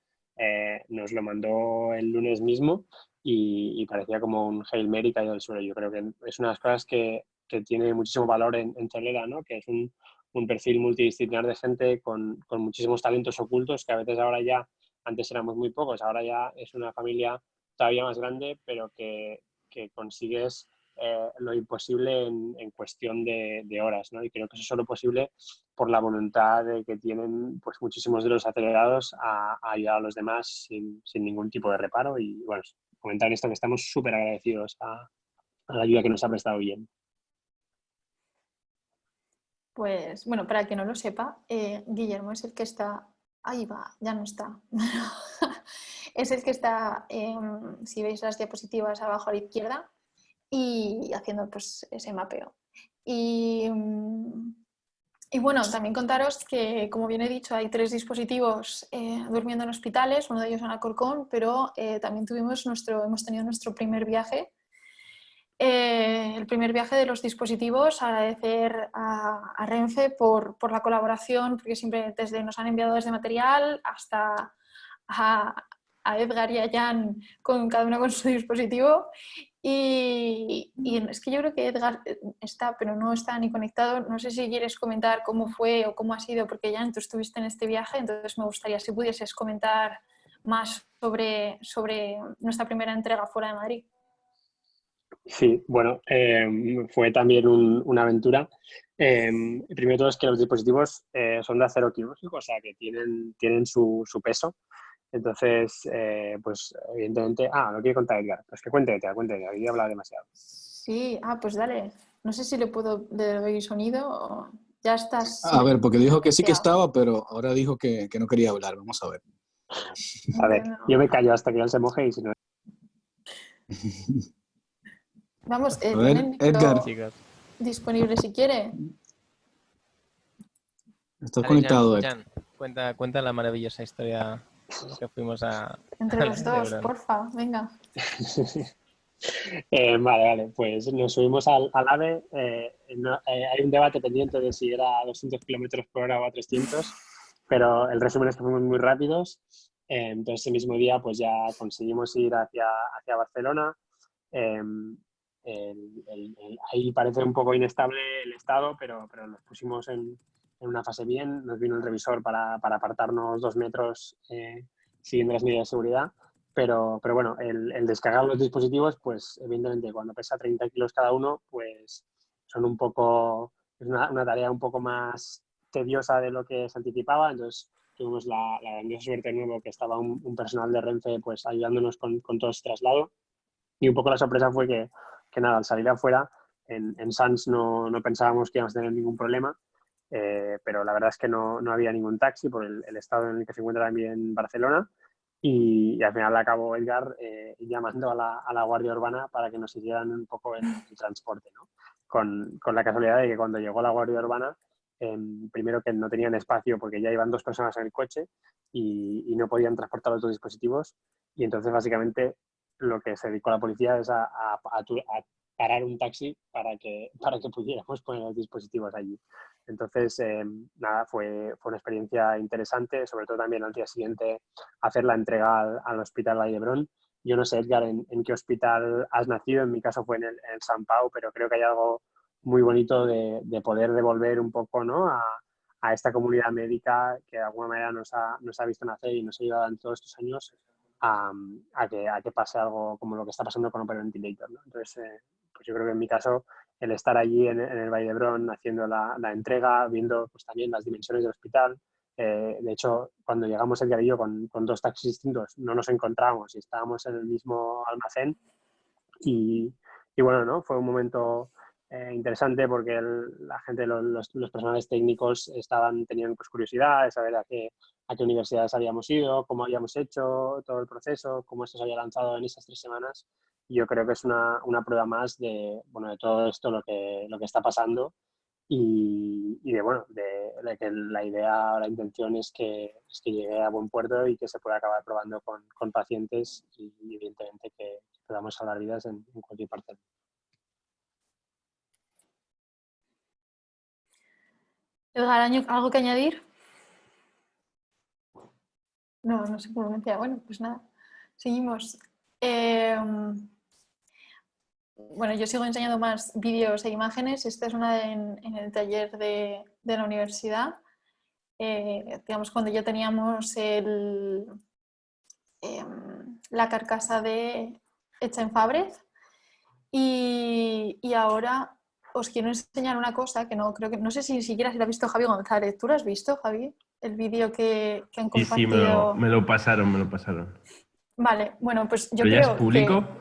Speaker 5: nos lo mandó el lunes mismo y parecía como un Hail Mary caído del suelo. Yo creo que es una de las cosas que tiene muchísimo valor en Celera, ¿no? Que es un perfil multidisciplinar de gente con muchísimos talentos ocultos, que a veces ahora ya, antes éramos muy pocos, ahora ya es una familia todavía más grande, pero que consigues lo imposible en cuestión de horas, ¿no? Y creo que eso es solo posible por la voluntad que tienen pues muchísimos de los acelerados a ayudar a los demás sin ningún tipo de reparo. Y bueno, comentar esto, que estamos súper agradecidos a la ayuda que nos ha prestado Guillem.
Speaker 3: Pues bueno, para el que no lo sepa, Guillermo es el que está... Ahí va, ya no está. Es el que está, si veis las diapositivas abajo a la izquierda, y haciendo pues ese mapeo. Y bueno, también contaros que, como bien he dicho, hay 3 dispositivos durmiendo en hospitales, uno de ellos en Alcorcón, pero también hemos tenido nuestro primer viaje. El primer viaje de los dispositivos, agradecer a Renfe por la colaboración, porque siempre nos han enviado desde material hasta a Edgar y a Jan, cada uno con su dispositivo. Y es que yo creo que Edgar está, pero no está ni conectado. No sé si quieres comentar cómo fue o cómo ha sido, porque Jan, tú estuviste en este viaje, entonces me gustaría si pudieses comentar más sobre nuestra primera entrega fuera de Madrid.
Speaker 5: Sí, bueno, fue también una aventura. Primero de todo es que los dispositivos son de acero quirúrgico, o sea que tienen su peso. Entonces, pues evidentemente... lo quiere contar Edgar. Pues que cuente Edgar, yo he hablado demasiado.
Speaker 3: Sí, pues dale. No sé si le doy sonido o ya estás
Speaker 2: A ver, porque dijo que sí que
Speaker 3: silenciado.
Speaker 2: estaba, pero ahora dijo que no quería hablar. Vamos a ver.
Speaker 5: A ver,
Speaker 3: Bueno,
Speaker 5: yo me callo hasta que él se moje y si no...
Speaker 3: vamos,
Speaker 2: A
Speaker 3: tiene
Speaker 2: ver,
Speaker 3: el micro
Speaker 2: Edgar,
Speaker 4: Chicos.
Speaker 3: disponible si quiere.
Speaker 2: estás
Speaker 8: Vale, Jan,
Speaker 2: conectado, Ed.
Speaker 8: Jan, cuenta la maravillosa historia de lo que fuimos a
Speaker 3: Entre los
Speaker 8: la
Speaker 3: dos,
Speaker 8: Lebron.
Speaker 3: porfa, venga.
Speaker 5: Vale, pues nos subimos al AVE. Hay un debate pendiente de si era a 200 kilómetros por hora o a 300, pero el resumen es que fuimos muy rápidos. Entonces, ese mismo día, pues ya conseguimos ir hacia Barcelona. Eh, ahí parece un poco inestable el estado, pero nos pusimos en una fase bien. Nos vino el revisor para apartarnos 2 metros siguiendo las medidas de seguridad. Pero bueno, el descargar los dispositivos, pues evidentemente cuando pesa 30 kilos cada uno, pues son un poco, es una tarea un poco más tediosa de lo que se anticipaba. Entonces tuvimos la grandiosa suerte de nuevo que estaba un personal de Renfe pues ayudándonos con todo ese traslado. Y un poco la sorpresa fue que nada, al salir afuera, en Sants no pensábamos que íbamos a tener ningún problema, pero la verdad es que no había ningún taxi por el estado en el que se encuentra también Barcelona. Y al final acabó Edgar llamando a la Guardia Urbana para que nos hicieran un poco el transporte, ¿no? Con la casualidad de que cuando llegó la Guardia Urbana, primero que no tenían espacio porque ya iban 2 personas en el coche y no podían transportar otros dispositivos. Y entonces básicamente lo que se dedicó la policía es a parar un taxi para que pudiéramos poner los dispositivos allí. Entonces, nada, fue una experiencia interesante, sobre todo también al día siguiente hacer la entrega al Hospital Vall d'Hebron. Yo no sé, Edgar, en qué hospital has nacido. En mi caso fue en el Sant Pau, pero creo que hay algo muy bonito de poder devolver un poco, ¿no?, a esta comunidad médica que de alguna manera nos ha visto nacer y nos ha ayudado en todos estos años a que pase algo como lo que está pasando con Open Ventilator, ¿no? Entonces, pues yo creo que en mi caso el estar allí en el Vall d'Hebron haciendo la entrega, viendo pues también las dimensiones del hospital. De hecho, cuando llegamos el yo con 2 taxis distintos no nos encontramos y estábamos en el mismo almacén y bueno, ¿no? Fue un momento interesante porque la gente, los personales técnicos tenían pues, curiosidad de saber a qué universidades habíamos ido, cómo habíamos hecho todo el proceso, cómo esto se había lanzado en esas 3 semanas. Y yo creo que es una prueba más de todo esto, lo que está pasando y de que la idea o la intención es que llegue a buen puerto y que se pueda acabar probando con pacientes y evidentemente que podamos salvar vidas en cualquier parte.
Speaker 3: Edgar, ¿algo que añadir? No sé cómo me decía. Bueno, pues nada, seguimos. Bueno, yo sigo enseñando más vídeos e imágenes. Esta es una en el taller de la universidad. Digamos, cuando ya teníamos la carcasa hecha en Fábrez. Y ahora os quiero enseñar una cosa que no sé si siquiera si lo ha visto Javi González. ¿Tú lo has visto, Javi? El vídeo que han
Speaker 7: Y sí,
Speaker 3: compartido.
Speaker 7: me lo pasaron.
Speaker 3: Vale, bueno, pues yo
Speaker 7: ¿Pero ya es
Speaker 3: creo
Speaker 7: público?
Speaker 3: que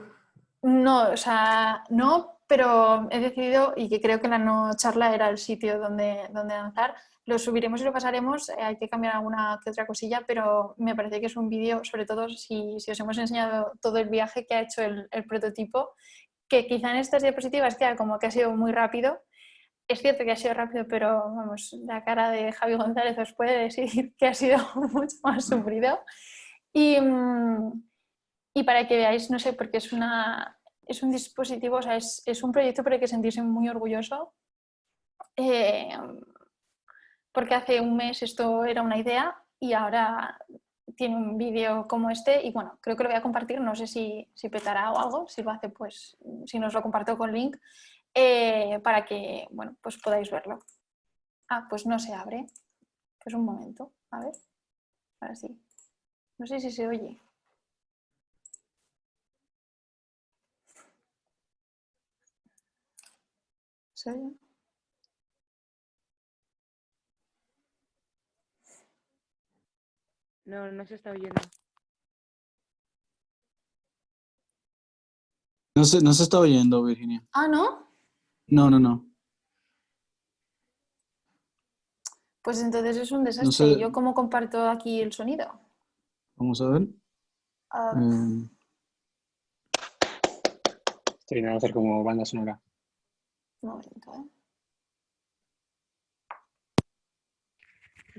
Speaker 3: no, o sea, no, pero he decidido y que creo que la no charla era el sitio donde lanzar. Lo subiremos y lo pasaremos, hay que cambiar alguna que otra cosilla, pero me parece que es un vídeo, sobre todo si os hemos enseñado todo el viaje que ha hecho el prototipo, que quizá en estas diapositivas queda como que ha sido muy rápido. Es cierto que ha sido rápido, pero vamos, la cara de Javi González os puede decir que ha sido mucho más sufrido. Y para que veáis, no sé, porque es un dispositivo, o sea, es un proyecto por el que sentirse muy orgulloso, porque hace un mes esto era una idea y ahora tiene un vídeo como este y bueno, creo que lo voy a compartir, no sé si petará o algo, si lo hace pues, si nos lo comparto con link, para que, bueno, pues podáis verlo. Pues no se abre, pues un momento, a ver, ahora sí, no sé si se oye. ¿Se oye?
Speaker 9: No se está oyendo.
Speaker 2: No se está oyendo, Virginia.
Speaker 3: Ah, ¿no?
Speaker 2: No.
Speaker 3: Pues entonces es un desastre.
Speaker 2: No sé.
Speaker 3: ¿Yo cómo comparto aquí el sonido?
Speaker 2: Vamos a ver.
Speaker 3: Ah,
Speaker 5: Estoy intentando hacer como banda sonora.
Speaker 3: un momento, ¿eh?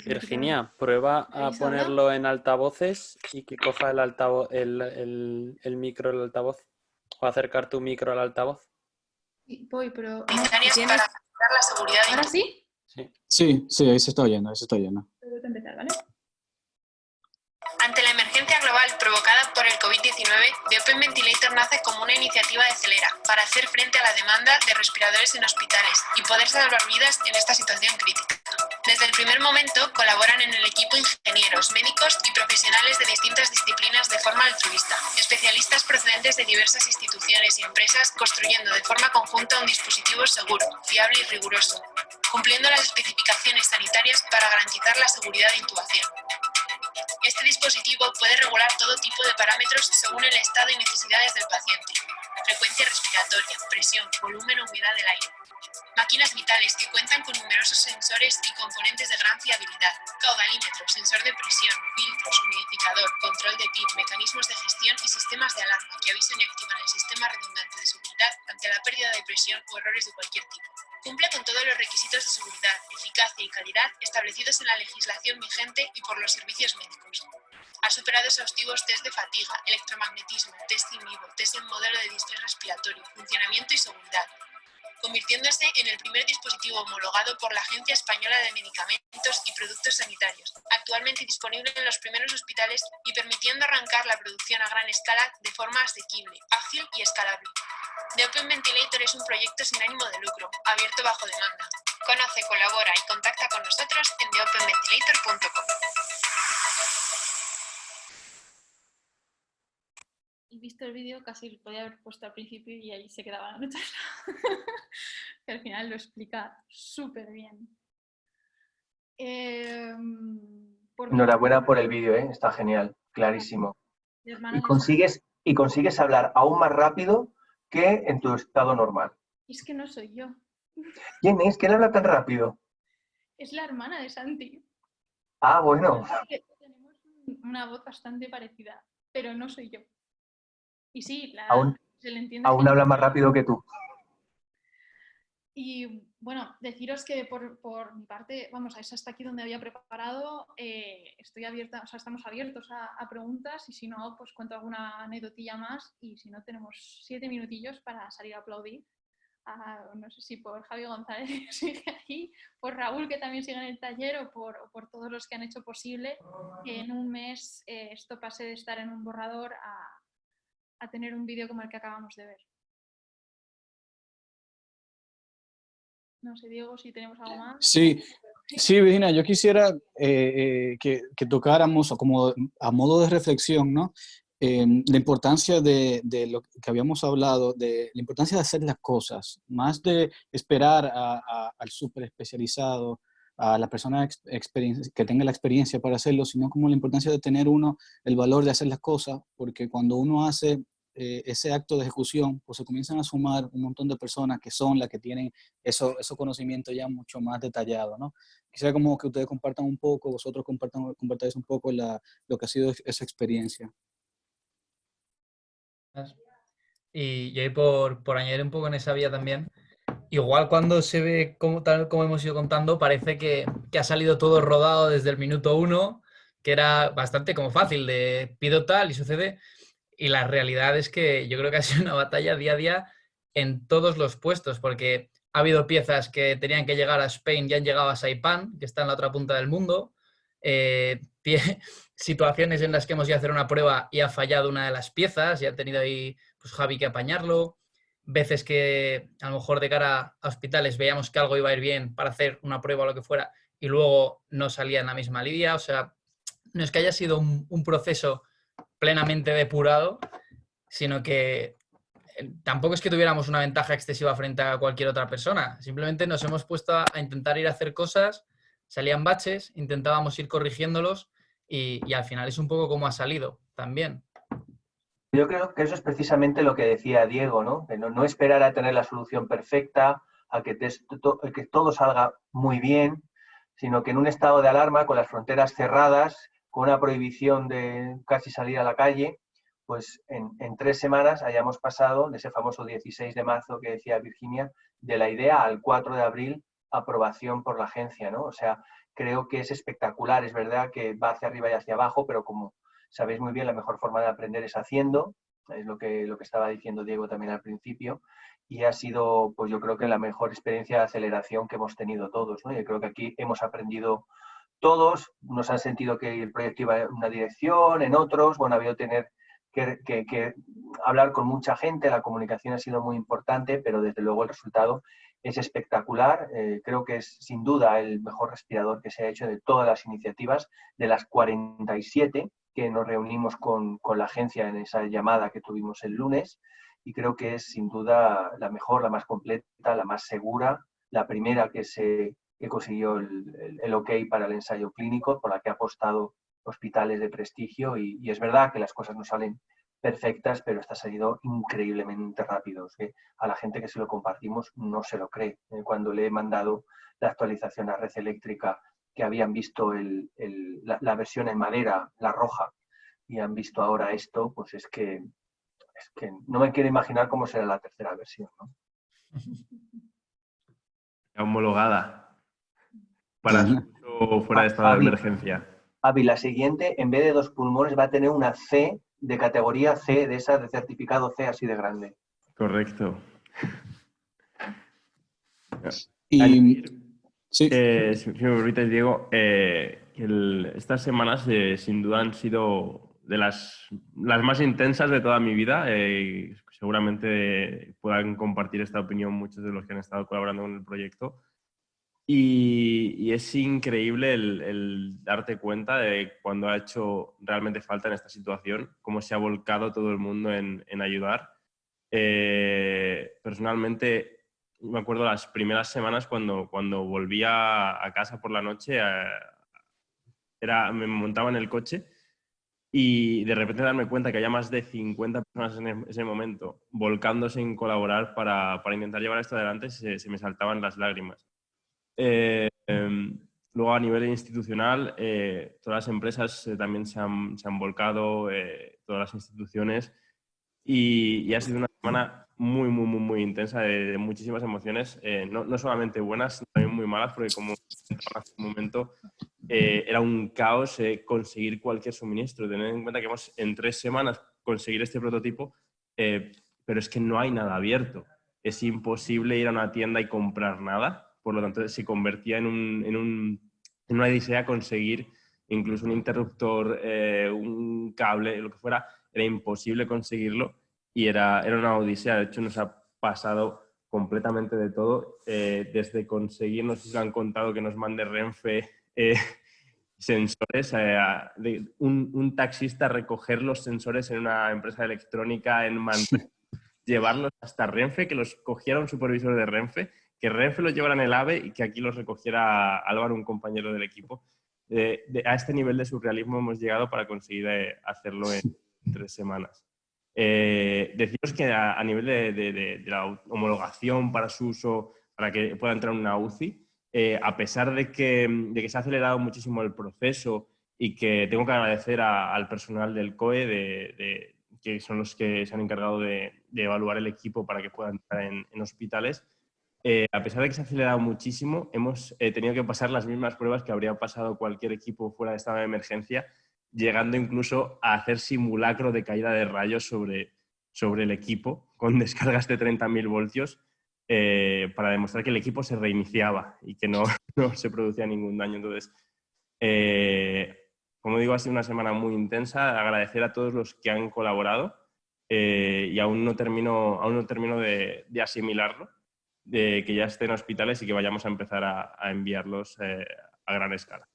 Speaker 4: Virginia, prueba a
Speaker 3: ¿Ahí se habla?
Speaker 4: ponerlo en altavoces y que coja el altavoz, el micro del altavoz. O acercar tu micro al altavoz.
Speaker 3: Sí, voy, pero...
Speaker 9: Necesarias para asegurar la seguridad.
Speaker 3: ¿Ahora sí?
Speaker 2: Sí, ahí se está oyendo,
Speaker 3: Puedo empezar, ¿vale?
Speaker 9: Ante la emergencia global provocada por el COVID-19, The Open Ventilator nace como una iniciativa de Celera para hacer frente a la demanda de respiradores en hospitales y poder salvar vidas en esta situación crítica. Desde el primer momento colaboran en el equipo ingenieros, médicos y profesionales de distintas disciplinas de forma altruista, especialistas procedentes de diversas instituciones y empresas construyendo de forma conjunta un dispositivo seguro, fiable y riguroso, cumpliendo las especificaciones sanitarias para garantizar la seguridad de intubación. Este dispositivo puede regular todo tipo de parámetros según el estado y necesidades del paciente: frecuencia respiratoria, presión, volumen o humedad del aire. Máquinas vitales que cuentan con numerosos sensores y componentes de gran fiabilidad: caudalímetro, sensor de presión, filtros, humidificador, control de PID, mecanismos de gestión y sistemas de alarma que avisan y activan el sistema redundante de seguridad ante la pérdida de presión o errores de cualquier tipo. Cumple con todos los requisitos de seguridad, eficacia y calidad establecidos en la legislación vigente y por los servicios médicos. Ha superado exhaustivos test de fatiga, electromagnetismo, test in vivo, test en modelo de distrés respiratorio, funcionamiento y seguridad, convirtiéndose en el primer dispositivo homologado por la Agencia Española de Medicamentos y Productos Sanitarios, actualmente disponible en los primeros hospitales y permitiendo arrancar la producción a gran escala de forma asequible, ágil y escalable. The Open Ventilator es un proyecto sin ánimo de lucro, abierto bajo demanda. Conoce, colabora y contacta con nosotros en theopenventilator.com.
Speaker 3: Y visto el vídeo, casi lo podía haber puesto al principio y ahí se quedaba la nota. Que al final lo explica súper bien.
Speaker 1: Enhorabuena por el vídeo, ¿eh? Está genial, clarísimo.
Speaker 3: Hermano
Speaker 1: Y consigues hablar aún más rápido que en tu estado normal.
Speaker 3: Es que no soy yo.
Speaker 1: ¿Quién es? ¿Quién habla tan rápido?
Speaker 3: Es la hermana de Santi.
Speaker 1: Ah, bueno.
Speaker 3: Tenemos una voz bastante parecida, pero no soy yo. Y sí, se le entiende.
Speaker 1: Aún habla más rápido que tú.
Speaker 3: Y bueno, deciros que por mi parte, vamos, es hasta aquí donde había preparado. Estoy abierta, o sea, estamos abiertos a preguntas y si no, pues cuento alguna anecdotilla más y si no, tenemos 7 minutillos para salir a aplaudir. No sé si por Javi González que sigue ahí, por Raúl que también sigue en el taller o por todos los que han hecho posible que en un mes esto pase de estar en un borrador a tener un vídeo como el que acabamos de ver. No sé, Diego, si tenemos algo más.
Speaker 2: Sí, Virginia, yo quisiera que tocáramos, como a modo de reflexión, ¿no? La importancia de lo que habíamos hablado, de la importancia de hacer las cosas, más de esperar al súper especializado, a la persona que tenga la experiencia para hacerlo, sino como la importancia de tener uno el valor de hacer las cosas, porque cuando uno hace ese acto de ejecución, pues se comienzan a sumar un montón de personas que son las que tienen esos conocimientos ya mucho más detallados, ¿no? Quisiera como que ustedes compartan un poco, vosotros compartáis un poco lo que ha sido esa experiencia.
Speaker 6: Y ahí por añadir un poco en esa vía también, igual cuando se ve tal como hemos ido contando, parece que ha salido todo rodado desde el minuto 1, que era bastante como fácil, de pido tal y sucede. Y la realidad es que yo creo que ha sido una batalla día a día en todos los puestos, porque ha habido piezas que tenían que llegar a Spain y han llegado a Saipan, que está en la otra punta del mundo. Situaciones en las que hemos ido a hacer una prueba y ha fallado una de las piezas y ha tenido ahí pues, Javi que apañarlo. Veces que a lo mejor de cara a hospitales veíamos que algo iba a ir bien para hacer una prueba o lo que fuera y luego no salía en la misma línea. O sea, no es que haya sido un proceso plenamente depurado, sino que tampoco es que tuviéramos una ventaja excesiva frente a cualquier otra persona. Simplemente nos hemos puesto a intentar ir a hacer cosas, salían baches, intentábamos ir corrigiéndolos y al final es un poco como ha salido también.
Speaker 1: Yo creo que eso es precisamente lo que decía Diego, ¿no? Que no esperar a tener la solución perfecta, a que todo salga muy bien, sino que en un estado de alarma, con las fronteras cerradas, con una prohibición de casi salir a la calle, pues en 3 semanas hayamos pasado de ese famoso 16 de marzo que decía Virginia, de la idea al 4 de abril, aprobación por la agencia, ¿no? O sea, creo que es espectacular. Es verdad que va hacia arriba y hacia abajo, pero como sabéis muy bien, la mejor forma de aprender es haciendo, es lo que estaba diciendo Diego también al principio, y ha sido, pues yo creo que la mejor experiencia de aceleración que hemos tenido todos, ¿no? Yo creo que aquí hemos aprendido todos, nos han sentido que el proyecto iba en una dirección, en otros, bueno, ha habido tener que hablar con mucha gente, la comunicación ha sido muy importante, pero desde luego el resultado es espectacular. Creo que es sin duda el mejor respirador que se ha hecho de todas las iniciativas, de las 47 que nos reunimos con la agencia en esa llamada que tuvimos el lunes, y creo que es sin duda la mejor, la más completa, la más segura, la primera que consiguió el OK para el ensayo clínico, por la que ha apostado hospitales de prestigio, y es verdad que las cosas no salen perfectas, pero está salido increíblemente rápido. Es que a la gente que se lo compartimos no se lo cree. Cuando le he mandado la actualización a Red Eléctrica, que habían visto la versión en madera, la roja, y han visto ahora esto, pues es que no me quiero imaginar cómo será la tercera versión, ¿no?
Speaker 7: Homologada para su uso fuera de estado de emergencia.
Speaker 1: Avi, la siguiente, en vez de 2 pulmones, va a tener una C de categoría C, de esa de certificado C así de grande.
Speaker 7: Correcto.
Speaker 2: Y sí.
Speaker 7: Si me permites, Diego, estas semanas sin duda han sido de las más intensas de toda mi vida. Seguramente puedan compartir esta opinión muchos de los que han estado colaborando con el proyecto. Y es increíble el darte cuenta de cuando ha hecho realmente falta en esta situación, cómo se ha volcado todo el mundo en ayudar. Personalmente, me acuerdo las primeras semanas cuando volvía a casa por la noche, me montaba en el coche y de repente darme cuenta que había más de 50 personas en ese momento volcándose en colaborar para intentar llevar esto adelante, se me saltaban las lágrimas. Luego a nivel institucional, todas las empresas también se han volcado, todas las instituciones, y ha sido una semana muy intensa de muchísimas emociones, no solamente buenas, sino también muy malas, porque como hace un momento era un caos conseguir cualquier suministro. Tened en cuenta que hemos en 3 semanas conseguir este prototipo, pero es que no hay nada abierto. Es imposible ir a una tienda y comprar nada. Por lo tanto, se convertía en una odisea conseguir incluso un interruptor, un cable, lo que fuera. Era imposible conseguirlo y era una odisea. De hecho, nos ha pasado completamente de todo. Desde conseguir, no sé si lo han contado, que nos mande Renfe sensores, un taxista recoger los sensores en una empresa electrónica en Manresa, llevarlos hasta Renfe, que los cogiera un supervisor de Renfe, que Renfe los llevara en el AVE y que aquí los recogiera Álvaro, un compañero del equipo. A este nivel de surrealismo hemos llegado para conseguir hacerlo en 3 semanas. Deciros que a nivel de la homologación para su uso, para que pueda entrar en una UCI, a pesar de que se ha acelerado muchísimo el proceso y que tengo que agradecer al personal del COE, que son los que se han encargado de evaluar el equipo para que pueda entrar en hospitales, a pesar de que se ha acelerado muchísimo, hemos tenido que pasar las mismas pruebas que habría pasado cualquier equipo fuera de estado de emergencia, llegando incluso a hacer simulacro de caída de rayos sobre el equipo con descargas de 30.000 voltios para demostrar que el equipo se reiniciaba y que no se producía ningún daño. Entonces, como digo, ha sido una semana muy intensa. Agradecer a todos los que han colaborado y aún no termino de asimilarlo, de que ya estén en hospitales y que vayamos a empezar a enviarlos a gran escala.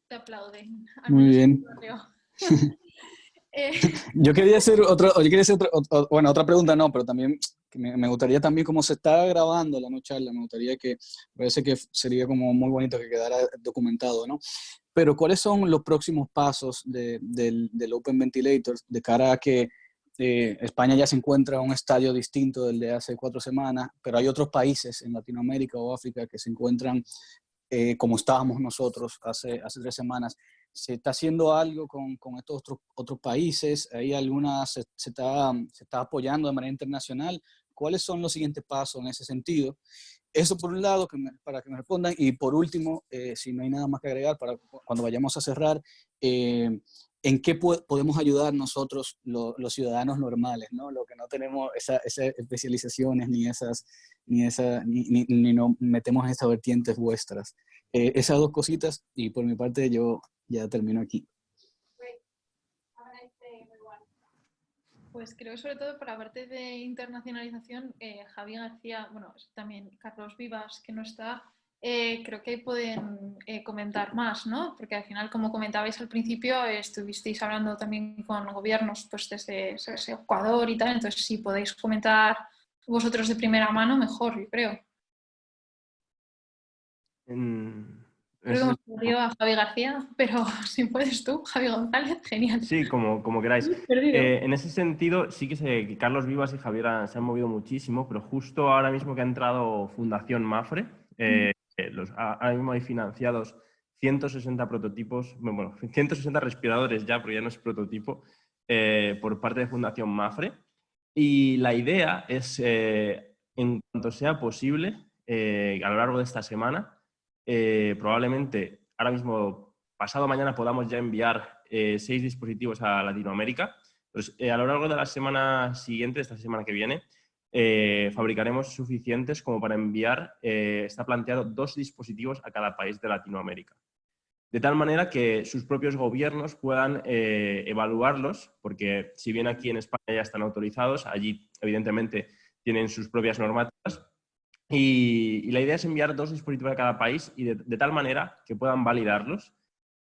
Speaker 3: Te aplauden.
Speaker 2: Muy bien. Yo quería hacer otra pregunta, no, pero también me gustaría también, como se está grabando la no charla, me gustaría parece que sería como muy bonito que quedara documentado, ¿no? Pero ¿cuáles son los próximos pasos del Open Ventilator de cara a que España ya se encuentra en un estadio distinto del de hace 4 semanas, pero hay otros países en Latinoamérica o África que se encuentran como estábamos nosotros hace 3 semanas? ¿Se está haciendo algo con estos otros países? ¿Hay alguna, se está apoyando de manera internacional? ¿Cuáles son los siguientes pasos en ese sentido? Eso por un lado, para que me respondan. Y por último, si no hay nada más que agregar, para cuando vayamos a cerrar, ¿en qué podemos ayudar nosotros, los ciudadanos normales, ¿no? Los que no tenemos esas especializaciones ni nos metemos en esas vertientes vuestras. Esas 2 cositas, y por mi parte yo ya termino aquí.
Speaker 3: Pues creo sobre todo por la parte de internacionalización, Javi García, bueno, también Carlos Vivas, que no está, creo que pueden comentar más, ¿no? Porque al final, como comentabais al principio, estuvisteis hablando también con gobiernos pues desde Ecuador y tal, entonces si podéis comentar vosotros de primera mano, mejor, yo creo. Creo que hemos perdido a Javi García, pero si puedes tú, Javi González, genial.
Speaker 7: Sí, como queráis. En ese sentido, sí que sé que Carlos Vivas y Javier se han movido muchísimo, pero justo ahora mismo que ha entrado Fundación Mafre, ahora mismo hay financiados 160 prototipos, bueno, 160 respiradores ya, porque ya no es prototipo, por parte de Fundación Mafre. Y la idea es, en cuanto sea posible, a lo largo de esta semana, probablemente ahora mismo, pasado mañana, podamos ya enviar 6 dispositivos a Latinoamérica. Pues, a lo largo de la semana siguiente, esta semana que viene, fabricaremos suficientes como para enviar, está planteado 2 dispositivos a cada país de Latinoamérica. De tal manera que sus propios gobiernos puedan evaluarlos, porque si bien aquí en España ya están autorizados, allí evidentemente tienen sus propias normativas. Y la idea es enviar 2 dispositivos a cada país y de tal manera que puedan validarlos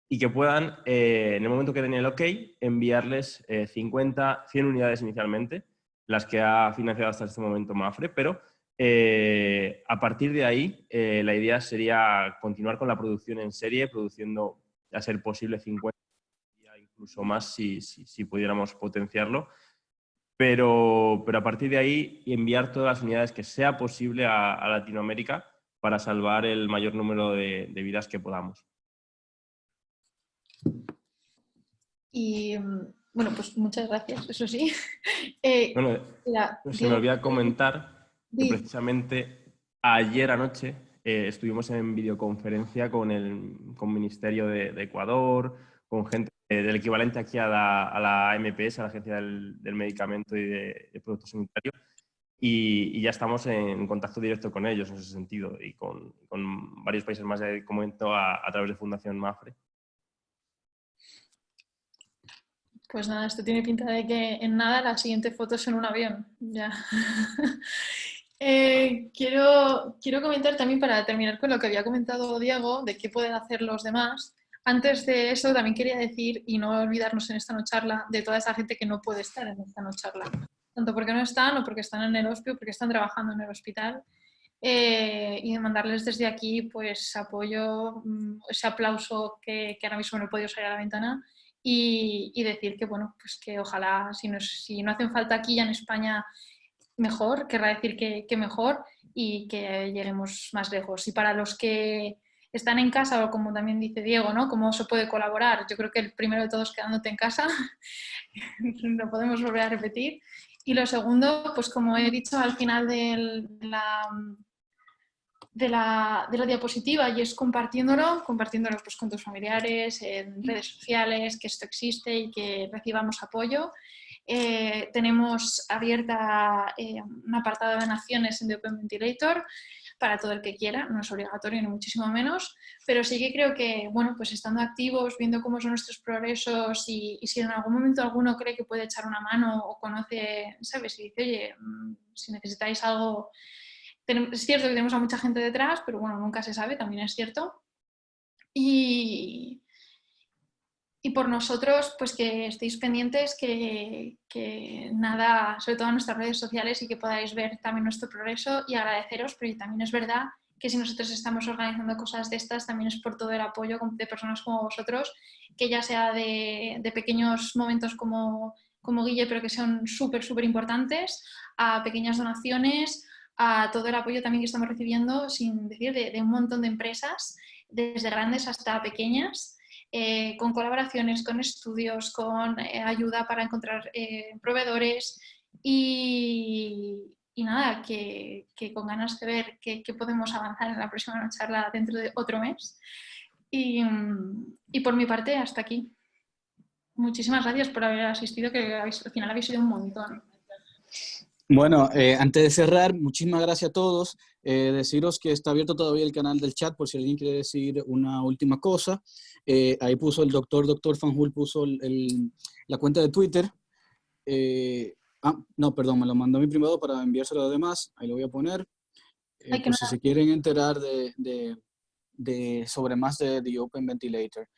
Speaker 7: y que puedan, en el momento que den el OK, enviarles 50, 100 unidades inicialmente, las que ha financiado hasta este momento Mafre, pero a partir de ahí la idea sería continuar con la producción en serie, produciendo, a ser posible, 50, incluso más si pudiéramos potenciarlo. Pero a partir de ahí enviar todas las unidades que sea posible a Latinoamérica para salvar el mayor número de vidas que podamos.
Speaker 3: Y bueno, pues muchas gracias, eso sí.
Speaker 7: Bueno, se me olvida comentar que precisamente ayer anoche estuvimos en videoconferencia con el Ministerio de Ecuador, con gente del equivalente aquí a la MPS, a la Agencia del Medicamento y de Productos Sanitarios, y ya estamos en contacto directo con ellos en ese sentido y con varios países más, comento, a través de Fundación Mafre.
Speaker 3: Pues nada, esto tiene pinta de que en nada la siguiente foto es en un avión. Ya. Quiero comentar también, para terminar con lo que había comentado Diego, de qué pueden hacer los demás. Antes de eso, también quería decir, y no olvidarnos en esta no charla, de toda esa gente que no puede estar en esta no charla. Tanto porque no están, o porque están en el hospital, o porque están trabajando en el hospital. Y de mandarles desde aquí pues apoyo, ese aplauso que ahora mismo no he podido salir a la ventana, y decir que bueno, pues que ojalá, si no hacen falta aquí ya en España, mejor, querrá decir que mejor, y que lleguemos más lejos. Y para los que están en casa, o como también dice Diego, ¿no? ¿Cómo se puede colaborar? Yo creo que el primero de todo es quedándote en casa, lo podemos volver a repetir. Y lo segundo, pues como he dicho al final de la diapositiva, y es compartiéndolo pues con tus familiares, en redes sociales, que esto existe y que recibamos apoyo. Tenemos abierta un apartado de donaciones en The Open Ventilator para todo el que quiera, no es obligatorio ni muchísimo menos, pero sí que creo que, bueno, pues estando activos, viendo cómo son nuestros progresos, y si en algún momento alguno cree que puede echar una mano o conoce, ¿sabes? Y dice, oye, si necesitáis algo. Es cierto que tenemos a mucha gente detrás, pero bueno, nunca se sabe, también es cierto. Y por nosotros, pues que estéis pendientes, que nada, sobre todo en nuestras redes sociales, y que podáis ver también nuestro progreso y agradeceros, pero también es verdad que si nosotros estamos organizando cosas de estas también es por todo el apoyo de personas como vosotros, que ya sea de pequeños momentos como Guille, pero que son súper importantes, a pequeñas donaciones, a todo el apoyo también que estamos recibiendo, sin decir, de un montón de empresas, desde grandes hasta pequeñas, con colaboraciones, con estudios, con ayuda para encontrar proveedores y nada, que con ganas de ver qué podemos avanzar en la próxima charla dentro de otro mes. Y por mi parte, hasta aquí. Muchísimas gracias por haber asistido, que al final habéis sido un montón.
Speaker 2: Bueno, antes de cerrar, muchísimas gracias a todos. Deciros que está abierto todavía el canal del chat por si alguien quiere decir una última cosa. Ahí puso el doctor Fanjul, puso la cuenta de Twitter. No, perdón, me lo mandó mi privado para enviárselo a los demás. Ahí lo voy a poner. Por si se quieren enterar sobre más de The Open Ventilator.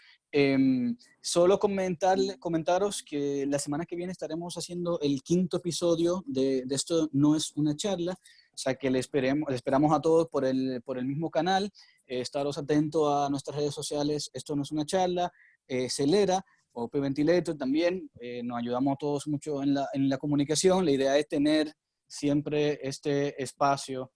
Speaker 2: Solo comentaros que la semana que viene estaremos haciendo el 5º episodio de Esto no es una charla, o sea que le esperamos a todos por el mismo canal. Estaros atentos a nuestras redes sociales, Esto no es una charla, Celera, Open Ventilator también, nos ayudamos todos mucho en la comunicación. La idea es tener siempre este espacio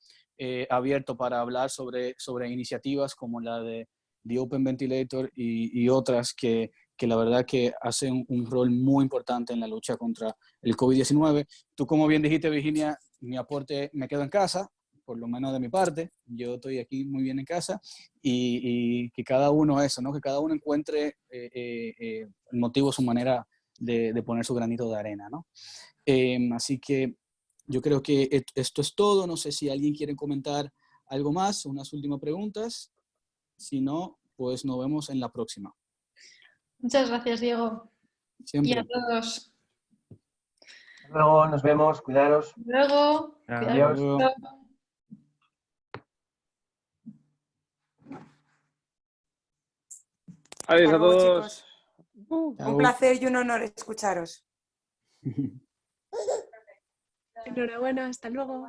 Speaker 2: abierto para hablar sobre iniciativas como la de The Open Ventilator y otras que la verdad que hacen un rol muy importante en la lucha contra el COVID-19. Tú, como bien dijiste, Virginia, mi aporte, me quedo en casa, por lo menos de mi parte. Yo estoy aquí muy bien en casa y que cada uno eso, ¿no? Que cada uno encuentre el motivo, su manera de poner su granito de arena, ¿no? Así que yo creo que esto es todo. No sé si alguien quiere comentar algo más, unas últimas preguntas. Si no, pues nos vemos en la próxima.
Speaker 3: Muchas gracias, Diego.
Speaker 2: Siempre.
Speaker 3: Y a todos.
Speaker 1: Hasta luego, nos vemos, cuidaros.
Speaker 3: Hasta luego.
Speaker 1: Adiós.
Speaker 3: Cuidaros.
Speaker 4: Adiós a
Speaker 10: Hasta luego,
Speaker 4: todos.
Speaker 10: chicos. Un placer y un honor escucharos.
Speaker 11: Enhorabuena, hasta luego.